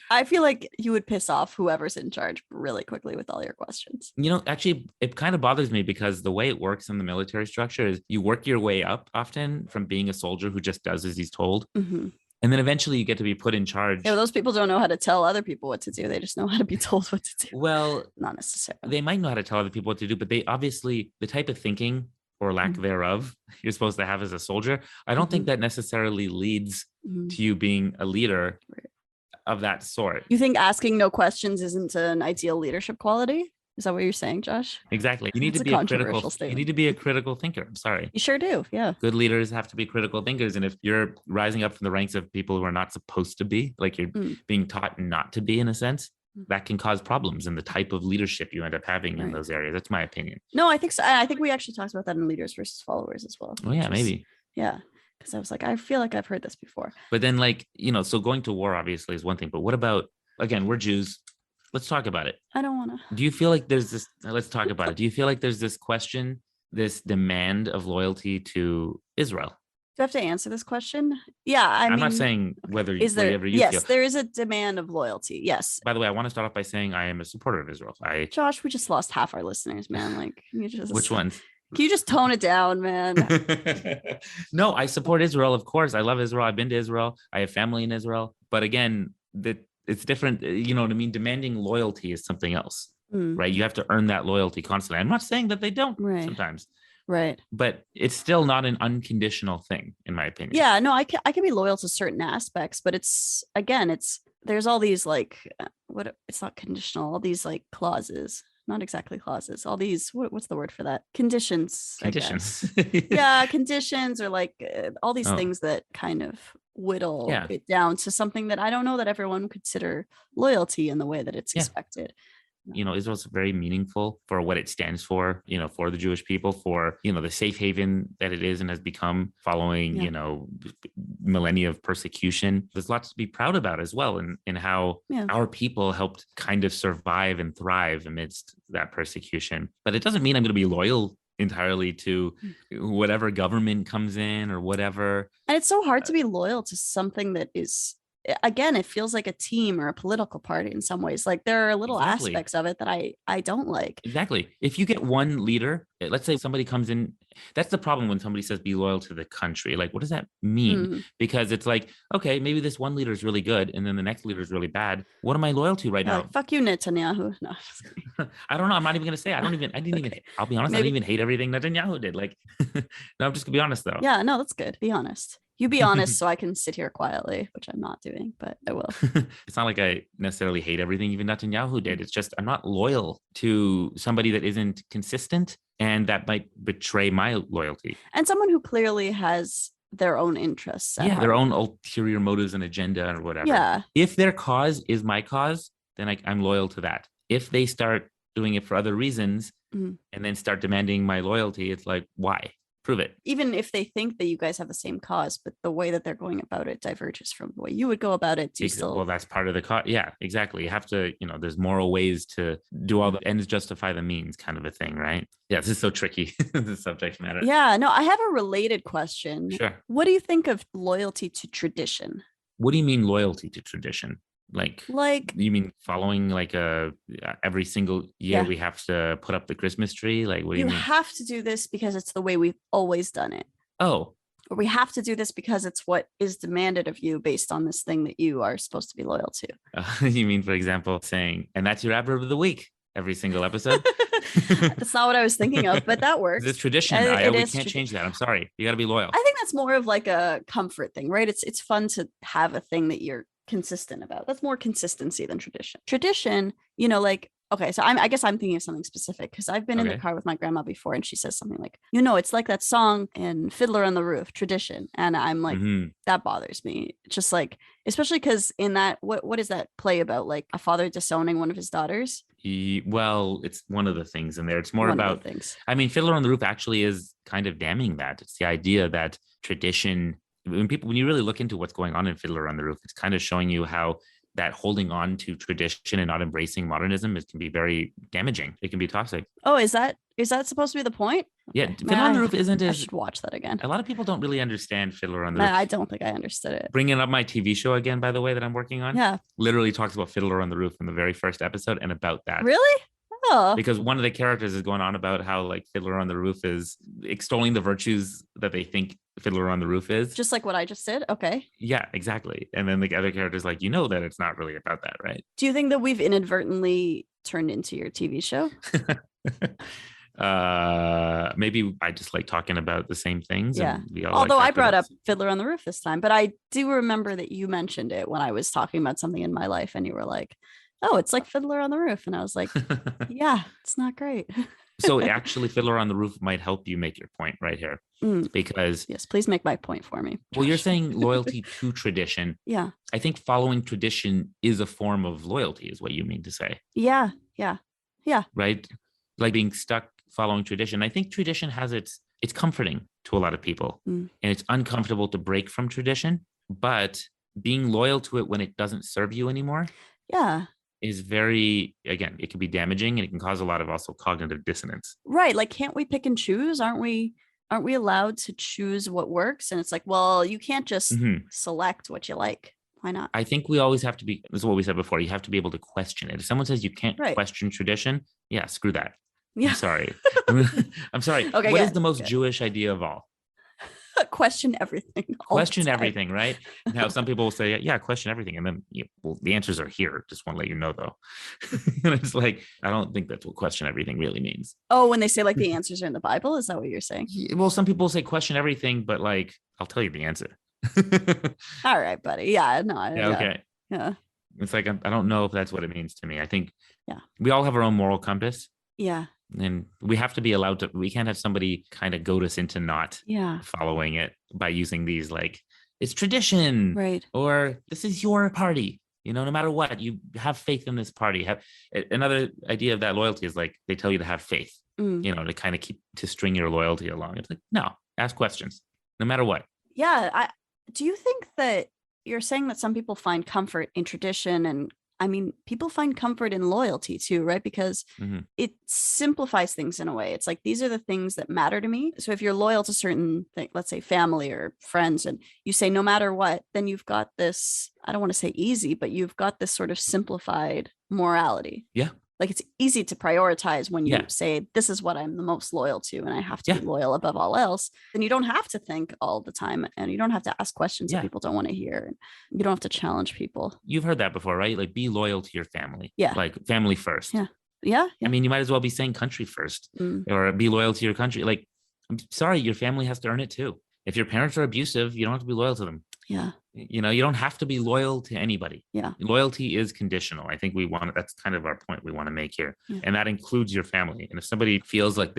I feel like you would piss off whoever's in charge really quickly with all your questions. Actually, it kind of bothers me because the way it works in the military structure is you work your way up often from being a soldier who just does as he's told. Mm-hmm. And then eventually you get to be put in charge. Yeah, those people don't know how to tell other people what to do. They just know how to be told what to do. Well, not necessarily. They might know how to tell other people what to do, but they obviously, the type of thinking or lack thereof you're supposed to have as a soldier, I don't think that necessarily leads to you being a leader of that sort. You think asking no questions isn't an ideal leadership quality? Is that what you're saying, Josh? Exactly. You need to be a critical statement. You need to be a critical thinker. I'm sorry. You sure do. Yeah. Good leaders have to be critical thinkers. And if you're rising up from the ranks of people who are not supposed to be, like you're being taught not to be in a sense, that can cause problems in the type of leadership you end up having in those areas. That's my opinion. No, I think so. I think we actually talked about that in leaders versus followers as well. Oh yeah, maybe. Yeah. Because I was like, I feel like I've heard this before. But then so going to war obviously is one thing, but what about, again, we're Jews. Let's talk about it. I don't want to. Do you feel like there's this, let's talk about it. Do you feel like there's this question, this demand of loyalty to Israel? Do I have to answer this question? Yeah. I'm not saying whether is there, whatever you yes, feel. there is a demand of loyalty. Yes. By the way, I want to start off by saying I am a supporter of Israel. Josh, we just lost half our listeners, man. Like, you just. Which ones? Can you just tone it down, man? No, I support Israel. Of course. I love Israel. I've been to Israel. I have family in Israel. But again, it's different. You know what I mean? Demanding loyalty is something else, right? You have to earn that loyalty constantly. I'm not saying that they don't sometimes. Right. But it's still not an unconditional thing, in my opinion. Yeah, no, I can be loyal to certain aspects, but there's all these it's not conditional, all these like clauses, not exactly clauses, all these, what's the word for that? Conditions. Yeah, conditions, or like all these things that kind of whittle it down to something that I don't know that everyone would consider loyalty in the way that it's expected. Israel's very meaningful for what it stands for, for the Jewish people, for, the safe haven that it is and has become following, millennia of persecution. There's lots to be proud about as well in how our people helped kind of survive and thrive amidst that persecution. But it doesn't mean I'm going to be loyal entirely to whatever government comes in or whatever. And it's so hard to be loyal to something that is, again, it feels like a team or a political party in some ways. Like there are little aspects of it that I don't like. Exactly. If you get one leader, let's say somebody comes in, that's the problem when somebody says be loyal to the country. Like, what does that mean? Because it's like, okay, maybe this one leader is really good and then the next leader is really bad. What am I loyal to right now? Like, fuck you, Netanyahu. No, I don't know. I'm not even going to say. I didn't even, I'll be honest, I didn't even hate everything Netanyahu did. Like, no, I'm just going to be honest though. Yeah, no, that's good. Be honest. You be honest so I can sit here quietly, which I'm not doing, but I will. It's not like I necessarily hate everything even Netanyahu did. It's just I'm not loyal to somebody that isn't consistent and that might betray my loyalty. And someone who clearly has their own interests. Their own ulterior motives and agenda or whatever. Yeah. If their cause is my cause, then I'm loyal to that. If they start doing it for other reasons and then start demanding my loyalty, it's like, why? Prove it. Even if they think that you guys have the same cause, but the way that they're going about it diverges from the way you would go about it. Well, that's part of the cause. Yeah, exactly. You have to, there's moral ways to do all the ends justify the means kind of a thing, right? Yeah, this is so tricky, the subject matter. Yeah, no, I have a related question. Sure. What do you think of loyalty to tradition? What do you mean loyalty to tradition? Like you mean following like every single year we have to put up the Christmas tree? Like what do you mean? You have to do this because it's the way we've always done it. Oh. Or we have to do this because it's what is demanded of you based on this thing that you are supposed to be loyal to. You mean, for example, saying, and that's your adverb of the week every single episode? That's not what I was thinking of, but that works. It's tradition. We can't change that. I'm sorry. You got to be loyal. I think that's more of like a comfort thing, right? It's fun to have a thing that you're consistent about. That's more consistency than tradition. Tradition, like okay, so I guess I'm thinking of something specific because I've been in the Okay. car with my grandma before and she says something like, it's like that song in Fiddler on the Roof, Tradition. And I'm like, Mhm. that bothers me. Just like, especially because in that, what is that play about? Like a father disowning one of his daughters? Well, it's one of the things in there. It's more One of the about, things. I mean, Fiddler on the Roof actually is kind of damning that. It's the idea that tradition, when you really look into what's going on in Fiddler on the Roof, it's kind of showing you how that holding on to tradition and not embracing modernism can be very damaging. It can be toxic. Oh, is that supposed to be the point? Yeah, Okay. Fiddler on the Roof isn't I as, should watch that again. a lot of people don't really understand Fiddler on the Nah, Roof. I don't think I understood it. Bringing up my TV show again, by the way, that I'm working on, Yeah. literally talks about Fiddler on the Roof in the very first episode and about that. Really? Oh. Because one of the characters is going on about how like Fiddler on the Roof is extolling the virtues that they think Fiddler on the Roof is. Just like what I just did. Okay. Yeah, exactly. And then the other character's like, that it's not really about that, right? Do you think that we've inadvertently turned into your TV show? Maybe I just like talking about the same things. Yeah. And we all Although like I brought up Fiddler on the Roof this time, but I do remember that you mentioned it when I was talking about something in my life and you were like, oh, it's like Fiddler on the Roof. And I was like, yeah, it's not great. So actually Fiddler on the Roof might help you make your point right here. Because yes, please make my point for me. Well, you're saying loyalty to tradition. Yeah. I think following tradition is a form of loyalty, is what you mean to say. Yeah. Right? Like being stuck following tradition. I think tradition has it's comforting to a lot of people. And it's uncomfortable to break from tradition, but being loyal to it when it doesn't serve you anymore. Yeah. Is very, again, it can be damaging and it can cause a lot of also cognitive dissonance. Right. Like, can't we pick and choose? Aren't we allowed to choose what works? And it's like, well, you can't just select what you like. Why not? I think we always have to be, this is what we said before, you have to be able to question it. If someone says you can't question tradition, yeah, screw that. Yeah. I'm sorry. I'm sorry. Okay, what is the most Jewish idea of all? Question everything. Question everything, right? Now, some people will say, yeah, question everything. And then, well, the answers are here. Just want to let you know, though. And it's like, I don't think that's what question everything really means. Oh, when they say like the answers are in the Bible, is that what you're saying? Well, some people say question everything, but like, I'll tell you the answer. All right, buddy. Yeah, no. Yeah, okay. Yeah. It's like, I don't know if that's what it means to me. I think we all have our own moral compass. Yeah. And we have to be allowed to, we can't have somebody kind of goad us into not following it by using these like, it's tradition. Right. Or this is your party. No matter what, you have faith in this party. Another idea of that loyalty is like, they tell you to have faith, to kind of to string your loyalty along. It's like, no, ask questions, no matter what. Yeah. Do you think that you're saying that some people find comfort in tradition and I mean, people find comfort in loyalty too, right? Because it simplifies things in a way. It's like, these are the things that matter to me. So if you're loyal to certain things, let's say family or friends, and you say, no matter what, then you've got this, I don't want to say easy, but you've got this sort of simplified morality. Yeah. Like it's easy to prioritize when you say, this is what I'm the most loyal to, and I have to be loyal above all else. Then you don't have to think all the time, and you don't have to ask questions that people don't want to hear. And you don't have to challenge people. You've heard that before, right? Like, be loyal to your family. Yeah. Like family first. Yeah. Yeah. I mean, you might as well be saying country first or be loyal to your country. Like, I'm sorry, your family has to earn it too. If your parents are abusive, you don't have to be loyal to them. Yeah. You don't have to be loyal to anybody. Yeah. Loyalty is conditional. I think that's kind of our point we want to make here. Yeah. And that includes your family. And if somebody feels like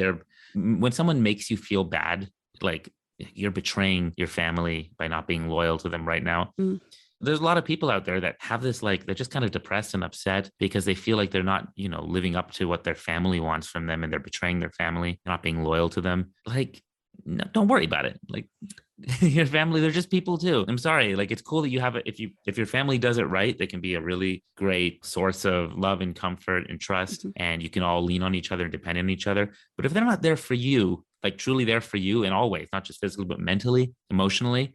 when someone makes you feel bad, like you're betraying your family by not being loyal to them right now. There's a lot of people out there that have this, like, they're just kind of depressed and upset because they feel like they're not, living up to what their family wants from them, and they're betraying their family, not being loyal to them. Like, no, don't worry about it. Like, your family, they're just people too. I'm sorry. Like, it's cool that you have it. If your family does it right, they can be a really great source of love and comfort and trust, and you can all lean on each other and depend on each other. But if they're not there for you, like truly there for you in all ways, not just physically, but mentally, emotionally,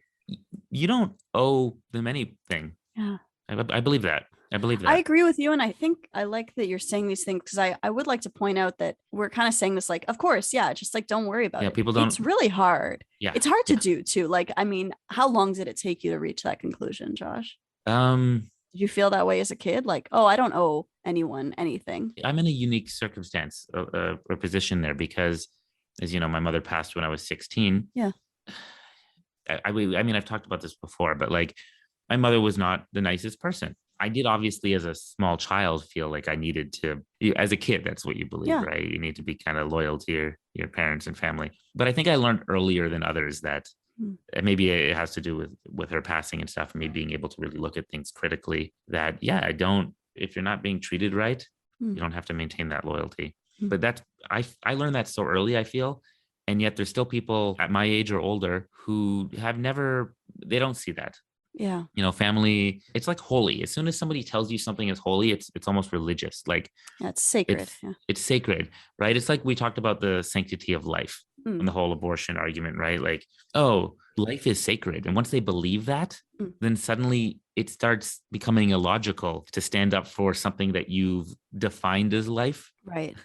you don't owe them anything. Yeah. I believe that. I agree with you. And I think I like that you're saying these things, because I would like to point out that we're kind of saying this, like, of course, just like, don't worry about it. People don't. It's really hard. Yeah. It's hard to do too. Like, I mean, how long did it take you to reach that conclusion, Josh? Did you feel that way as a kid? Like, oh, I don't owe anyone anything. I'm in a unique circumstance or position there because, as you know, my mother passed when I was 16. Yeah. I mean, I've talked about this before, but like, my mother was not the nicest person. I did obviously as a small child feel like I needed to, as a kid, that's what you believe, Yeah. right? You need to be kind of loyal to your parents and family. But I think I learned earlier than others that maybe it has to do with her passing and stuff, and me being able to really look at things critically, that, yeah, I don't, if you're not being treated right, you don't have to maintain that loyalty. But that's, I learned that so early, I feel. And yet there's still people at my age or older who have never, they don't see that. Yeah. You know, family, it's like holy. As soon as somebody tells you something is holy, it's almost religious. Like, Yeah, it's sacred. It's sacred, right? It's like we talked about the sanctity of life and the whole abortion argument, right? Like, oh, life is sacred. And once they believe that, then suddenly it starts becoming illogical to stand up for something that you've defined as life. Right.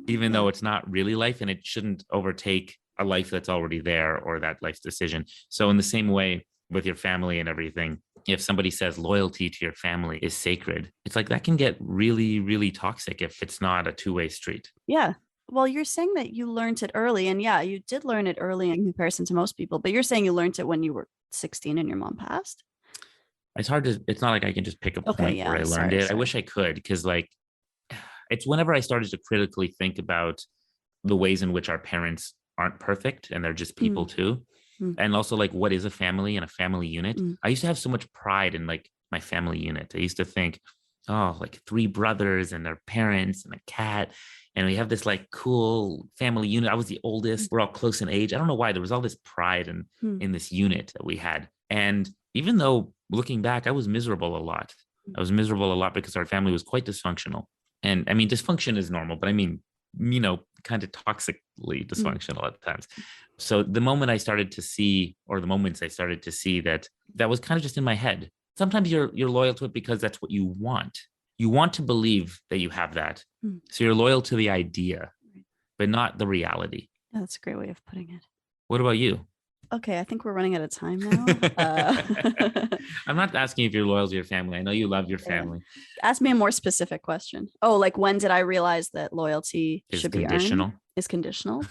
Even though it's not really life, and it shouldn't overtake a life that's already there or that life's decision. So in the same way with your family and everything, if somebody says loyalty to your family is sacred, it's like that can get really, really toxic if it's not a two-way street. Yeah. Well, you're saying that you learned it early, and yeah, you did learn it early in comparison to most people, but you're saying you learned it when you were 16 and your mom passed? It's hard to, it's not like I can just pick a point where I learned sorry, it. I wish I could, because like, it's whenever I started to critically think about the ways in which our parents aren't perfect and they're just people too. And also like, what is a family and a family unit? I used to have so much pride in like my family unit. I used to think, oh, like 3 brothers and their parents and a cat. And we have this like cool family unit. I was the oldest. We're all close in age. I don't know why there was all this pride in this unit that we had. And even though looking back, I was miserable a lot. I was miserable a lot because our family was quite dysfunctional. And I mean, dysfunction is normal, but I mean, you know, kind of toxically dysfunctional at times. So the moment I started to see, or the moments I started to see that was kind of just in my head. Sometimes you're loyal to it because that's what you want. You want to believe that you have that. So you're loyal to the idea, but not the reality. Yeah, that's a great way of putting it. What about you? Okay, I think we're running out of time now. I'm not asking if you're loyal to your family. I know you love your family. Ask me a more specific question. Oh, like when did I realize that loyalty should be conditional? Is conditional?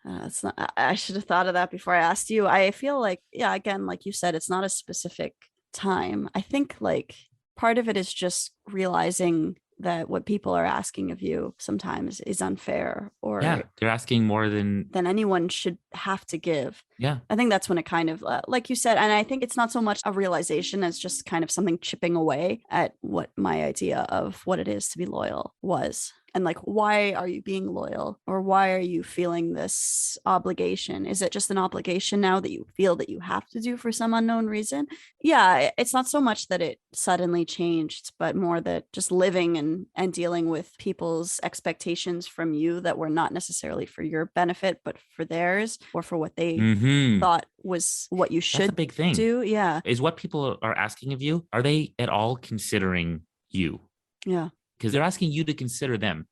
It's not. I should have thought of that before I asked you. I feel like, yeah, again, like you said, it's not a specific time. I think like part of it is just realizing that what people are asking of you sometimes is unfair, or they're asking more than anyone should have to give. Yeah. I think that's when it kind of, like you said, and I think it's not so much a realization as just kind of something chipping away at what my idea of what it is to be loyal was. And like, why are you being loyal, or why are you feeling this obligation? Is it just an obligation now that you feel that you have to do for some unknown reason? Yeah, it's not so much that it suddenly changed, but more that just living and dealing with people's expectations from you that were not necessarily for your benefit, but for theirs, or for what they thought was what you should That's a big thing. do. Yeah. Is what people are asking of you, are they at all considering you? Yeah. Because they're asking you to consider them.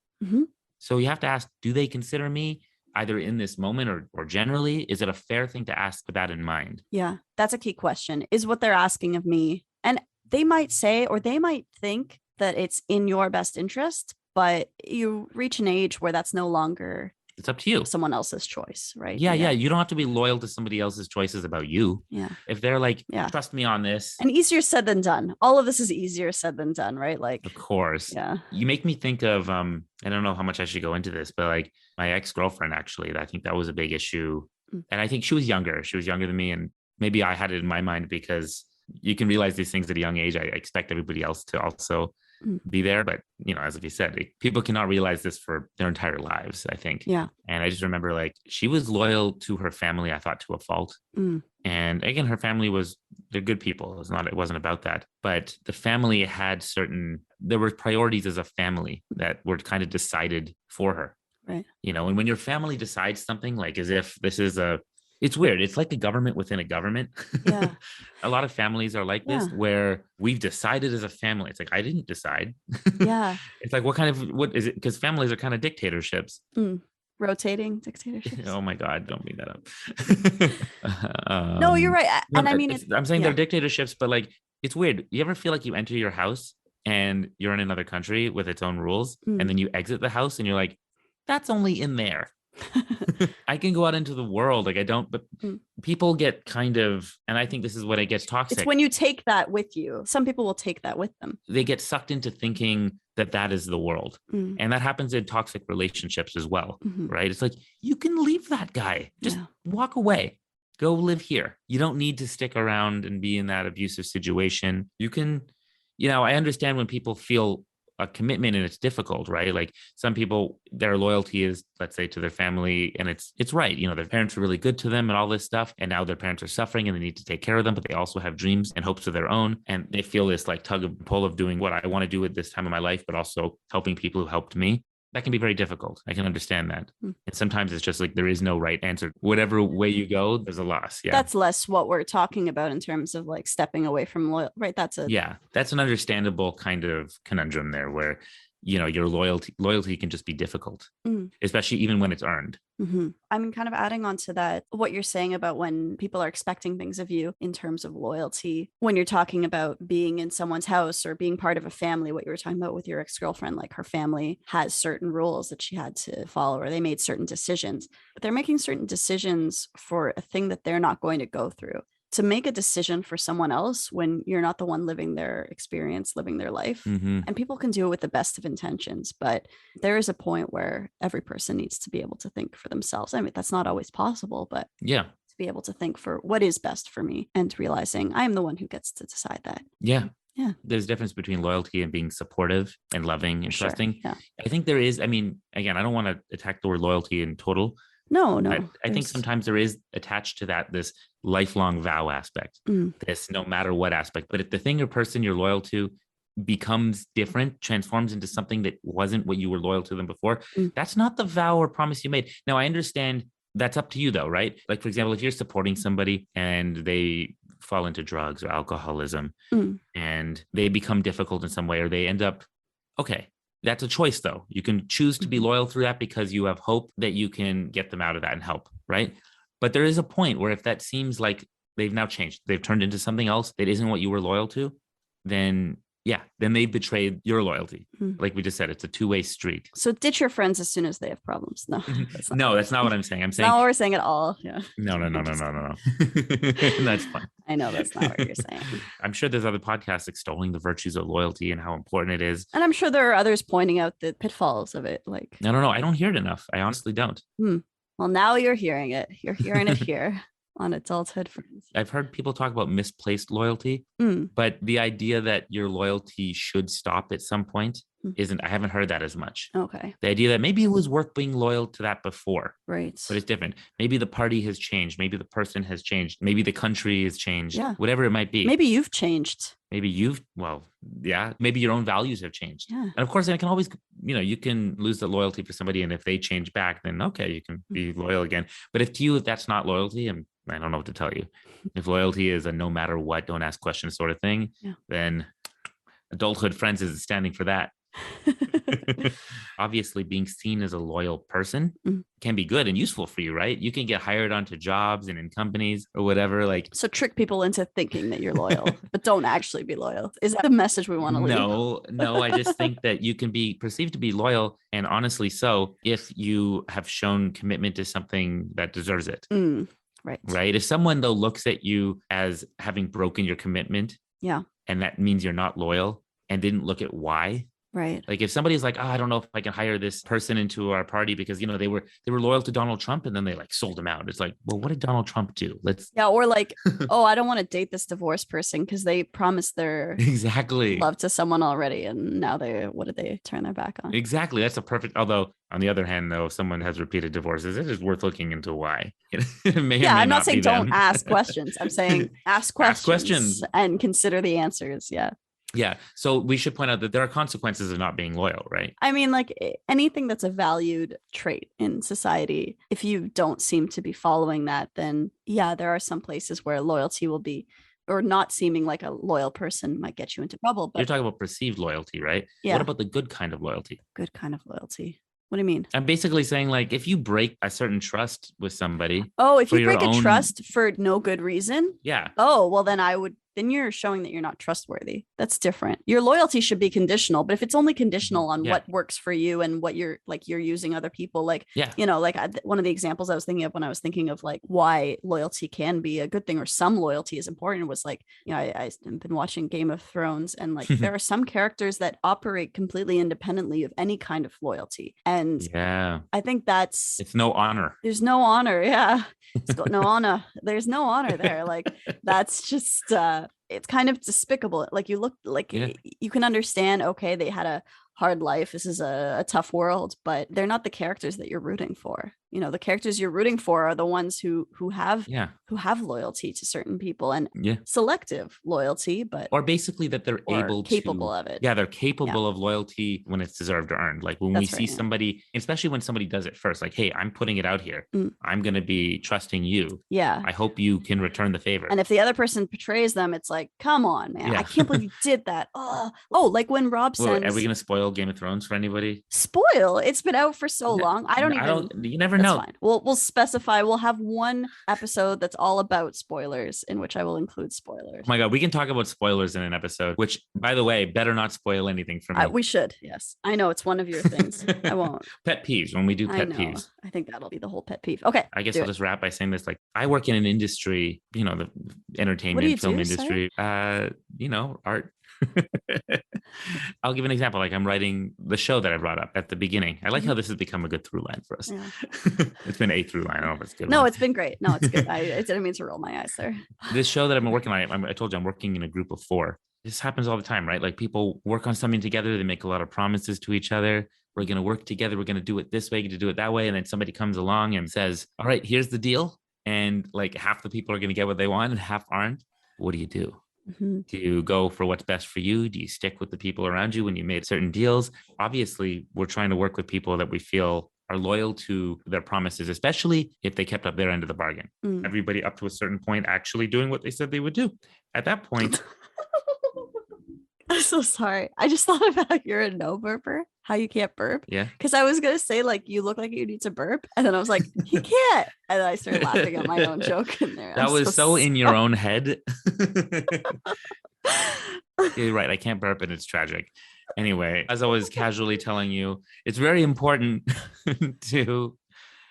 So you have to ask, do they consider me either in this moment or generally? Is it a fair thing to ask with that in mind? Yeah, that's a key question. Is what they're asking of me. And they might say, or they might think that it's in your best interest, but you reach an age where that's no longer, it's up to you, someone else's choice, right? Yeah. You don't have to be loyal to somebody else's choices about you. Yeah. If they're like, trust me on this. And easier said than done. All of this is easier said than done, right? Like, of course. Yeah. You make me think of, I don't know how much I should go into this, but like my ex-girlfriend, actually, I think that was a big issue. And I think she was younger. She was younger than me. And maybe I had it in my mind because you can realize these things at a young age. I expect everybody else to also be there. But, you know, as if you said, people cannot realize this for their entire lives, I think. Yeah. And I just remember like she was loyal to her family, I thought, to a fault. And again, her family they're good people. It wasn't about that. But the family had there were priorities as a family that were kind of decided for her. Right. You know, and when your family decides something, like as if this is it's weird. It's like a government within a government. Yeah. A lot of families are like this, where we've decided as a family. It's like, I didn't decide. Yeah. It's like, what is it? Because families are kind of dictatorships. Rotating dictatorships. Oh my God, don't bring that up. No, you're right. And I mean, I'm saying they're dictatorships, but like, it's weird. You ever feel like you enter your house and you're in another country with its own rules, and then you exit the house and you're like, that's only in there. I can go out into the world. Like I don't, but Mm. people get kind of, and I think this is what it gets toxic. It's when you take that with you. Some people will take that with them. They get sucked into thinking that that is the world. Mm. And that happens in toxic relationships as well, Mhm. right? It's like, you can leave that guy. Just Yeah. walk away. Go live here. You don't need to stick around and be in that abusive situation. You can, I understand when people feel a commitment and it's difficult, right? Like some people, their loyalty is, let's say, to their family, and it's right. Their parents were really good to them and all this stuff, and now their parents are suffering and they need to take care of them, but they also have dreams and hopes of their own, and they feel this like tug of pull of doing what I want to do at this time of my life, but also helping people who helped me. That can be very difficult. I can understand that. And sometimes it's just like there is no right answer. Whatever way you go, there's a loss. Yeah. That's less what we're talking about in terms of like stepping away from loyal, right? That's an understandable kind of conundrum there where, your loyalty can just be difficult, especially even when it's earned. Mm-hmm. I'm kind of adding on to that, what you're saying about when people are expecting things of you in terms of loyalty, when you're talking about being in someone's house or being part of a family, what you were talking about with your ex-girlfriend, like her family has certain rules that she had to follow, or they made certain decisions, but they're making certain decisions for a thing that they're not going to go through. To make a decision for someone else when you're not the one living their experience, living their life. And people can do it with the best of intentions, but there is a point where every person needs to be able to think for themselves. I mean, that's not always possible, but yeah, to be able to think for what is best for me and realizing I am the one who gets to decide that. Yeah. Yeah. There's a difference between loyalty and being supportive and loving and trusting. Yeah. I think there is, again, I don't want to attack the word loyalty in total. No. I think sometimes there is attached to that this lifelong vow aspect, this no matter what aspect. But if the thing or person you're loyal to becomes different, transforms into something that wasn't what you were loyal to them before, that's not the vow or promise you made. Now, I understand that's up to you though, right? Like, for example, if you're supporting somebody and they fall into drugs or alcoholism and they become difficult in some way, or they end up, okay, that's a choice though. You can choose to be loyal through that because you have hope that you can get them out of that and help, right? But there is a point where if that seems like they've now changed, they've turned into something else that isn't what you were loyal to, then they've betrayed your loyalty. Like we just said, it's a two-way street. So ditch your friends as soon as they have problems. No, that's not what I'm saying. I'm saying not what we're saying at all. Yeah. No. That's fine. I know that's not what you're saying. I'm sure there's other podcasts extolling the virtues of loyalty and how important it is. And I'm sure there are others pointing out the pitfalls of it. Like, I don't know. I don't hear it enough. I honestly don't. Well, now you're hearing it. You're hearing it here on Adulthood Friends. I've heard people talk about misplaced loyalty, but the idea that your loyalty should stop at some point I haven't heard that as much. Okay. The idea that maybe it was worth being loyal to that before. Right. But it's different. Maybe the party has changed. Maybe the person has changed. Maybe the country has changed. Yeah. Whatever it might be. Maybe you've changed. Maybe maybe your own values have changed. Yeah. And of course, I can always, you can lose the loyalty for somebody. And if they change back, then okay, you can be loyal again. But if that's not loyalty, I don't know what to tell you. If loyalty is a no matter what, don't ask questions sort of thing, then Adulthood Friends is standing for that. Obviously, being seen as a loyal person can be good and useful for you, right? You can get hired onto jobs and in companies or whatever. So trick people into thinking that you're loyal, but don't actually be loyal. Is that the message we want to leave? No. I just think that you can be perceived to be loyal, and honestly so, if you have shown commitment to something that deserves it. Right. If someone though looks at you as having broken your commitment, and that means you're not loyal, and didn't look at why. Right. Like if somebody's like, I don't know if I can hire this person into our party because, they were loyal to Donald Trump and then they like sold him out. It's like, well, what did Donald Trump do? Or like, I don't want to date this divorced person because they promised their love to someone already. And now what did they turn their back on? Exactly. That's a perfect, although on the other hand, though, if someone has repeated divorces, it is worth looking into why. I'm not saying don't ask questions. I'm saying ask questions and consider the answers. Yeah. Yeah. So we should point out that there are consequences of not being loyal, right? I mean, like anything that's a valued trait in society, if you don't seem to be following that, then there are some places where loyalty will be, or not seeming like a loyal person might get you into trouble. But you're talking about perceived loyalty, right? Yeah. What about the good kind of loyalty? Good kind of loyalty. What do you mean? I'm basically saying, like, if you break a certain trust with somebody. If you break a trust for no good reason. Yeah. Well, then I would then you're showing that you're not trustworthy. That's different. Your loyalty should be conditional, but if it's only conditional on what works for you and what you're using other people, like, one of the examples I was thinking of when I was thinking of like why loyalty can be a good thing or some loyalty is important was like, I've been watching Game of Thrones, and like there are some characters that operate completely independently of any kind of loyalty. And I think it's no honor. There's no honor. Yeah. It's got no honor. There's no honor there. Like that's just it's kind of despicable. Like you look like you can understand, okay, they had a hard life. This is a tough world, but they're not the characters that you're rooting for. The characters you're rooting for are the ones who have loyalty to certain people and selective loyalty, but or basically that they're capable of it. Yeah, they're capable of loyalty when it's deserved or earned. Like when we see somebody, especially when somebody does it first, like, hey, I'm putting it out here. I'm going to be trusting you. Yeah. I hope you can return the favor. And if the other person betrays them, it's like, come on, man. I can't believe you did that. Oh, like when Rob sends. Are we going to spoil Game of Thrones for anybody? Spoil? It's been out for so long. You never know. Fine. We'll specify. We'll have one episode that's all about spoilers, in which I will include spoilers. Oh my God, we can talk about spoilers in an episode, which, by the way, better not spoil anything for me. We should, yes. I know it's one of your things. I won't. Pet peeves, when we do pet peeves. I think that'll be the whole pet peeve. Okay. I guess I'll just wrap by saying this. Like, I work in an industry, the entertainment film industry, art. I'll give an example. Like I'm writing the show that I brought up at the beginning. I like how this has become a good through line for us. Yeah. It's been a through line. I don't know if it's good. No, it's been great. No, it's good. I didn't mean to roll my eyes there. This show that I've been working on, I told you I'm working in a group of 4. This happens all the time, right? Like people work on something together. They make a lot of promises to each other. We're going to work together. We're going to do it this way, to do it that way. And then somebody comes along and says, all right, here's the deal. And like half the people are going to get what they want and half aren't. What do you do? Mm-hmm. Do you go for what's best for you? Do you stick with the people around you when you made certain deals? Obviously, we're trying to work with people that we feel are loyal to their promises, especially if they kept up their end of the bargain. Everybody up to a certain point actually doing what they said they would do. At that point, I'm so sorry. I just thought about you're a no burper, how you can't burp. Yeah. Because I was going to say, like, you look like you need to burp. And then I was like, he can't. And then I started laughing at my own joke in there. That was so in your own head. You're right. I can't burp and it's tragic. Anyway, as I was casually telling you, it's very important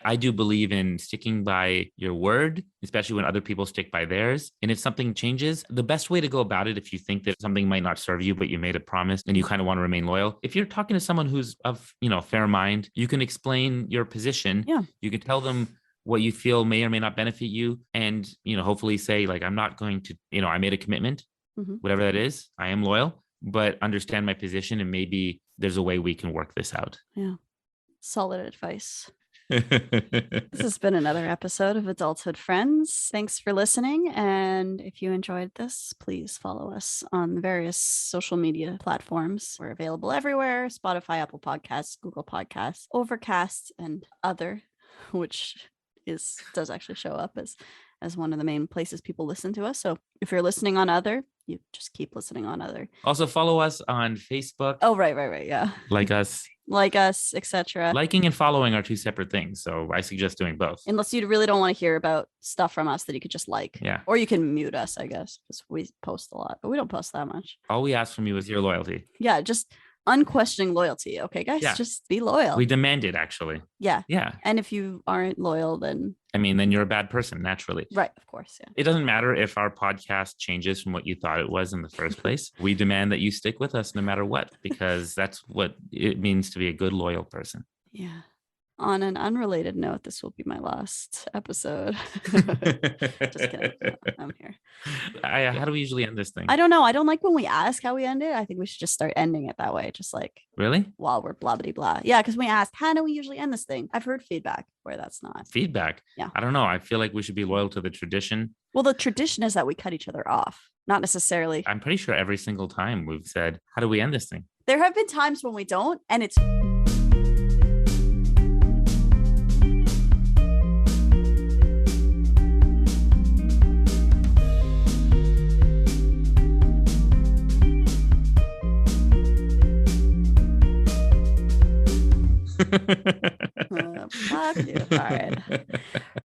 I do believe in sticking by your word, especially when other people stick by theirs. And if something changes, the best way to go about it, if you think that something might not serve you, but you made a promise and you kind of want to remain loyal, if you're talking to someone who's of, fair mind, you can explain your position. Yeah. You can tell them what you feel may or may not benefit you. And, hopefully say like, I'm not going to, I made a commitment, whatever that is, I am loyal, but understand my position and maybe there's a way we can work this out. Yeah. Solid advice. This has been another episode of Adulthood Friends. Thanks for listening. And if you enjoyed this, please follow us on various social media platforms. We're available everywhere: Spotify, Apple Podcasts, Google Podcasts, Overcast, and other, which does actually show up as one of the main places people listen to us. So if you're listening on other, you just keep listening on other. Also follow us on Facebook. Oh, right. Yeah. Like us, etc. Liking and following are 2 separate things. So I suggest doing both. Unless you really don't want to hear about stuff from us that you could just like. Yeah. Or you can mute us, I guess, because we post a lot, but we don't post that much. All we ask from you is your loyalty. Yeah. Just unquestioning loyalty. Okay, guys, just be loyal. We demand it, actually. Yeah. Yeah. And if you aren't loyal, then you're a bad person, naturally. Right. Of course. Yeah. It doesn't matter if our podcast changes from what you thought it was in the first place. We demand that you stick with us no matter what, because that's what it means to be a good, loyal person. Yeah. On an unrelated note, this will be my last episode. Just kidding. I'm here. How do we usually end this thing? I don't know. I don't like when we ask how we end it. I think we should just start ending it that way. Just like, really? While we're blah, blah, blah. Yeah, because we ask, how do we usually end this thing? I've heard feedback where that's not. Feedback? Yeah. I don't know. I feel like we should be loyal to the tradition. Well, the tradition is that we cut each other off, not necessarily. I'm pretty sure every single time we've said, how do we end this thing? There have been times when we don't, and it's... Fuck you. All right.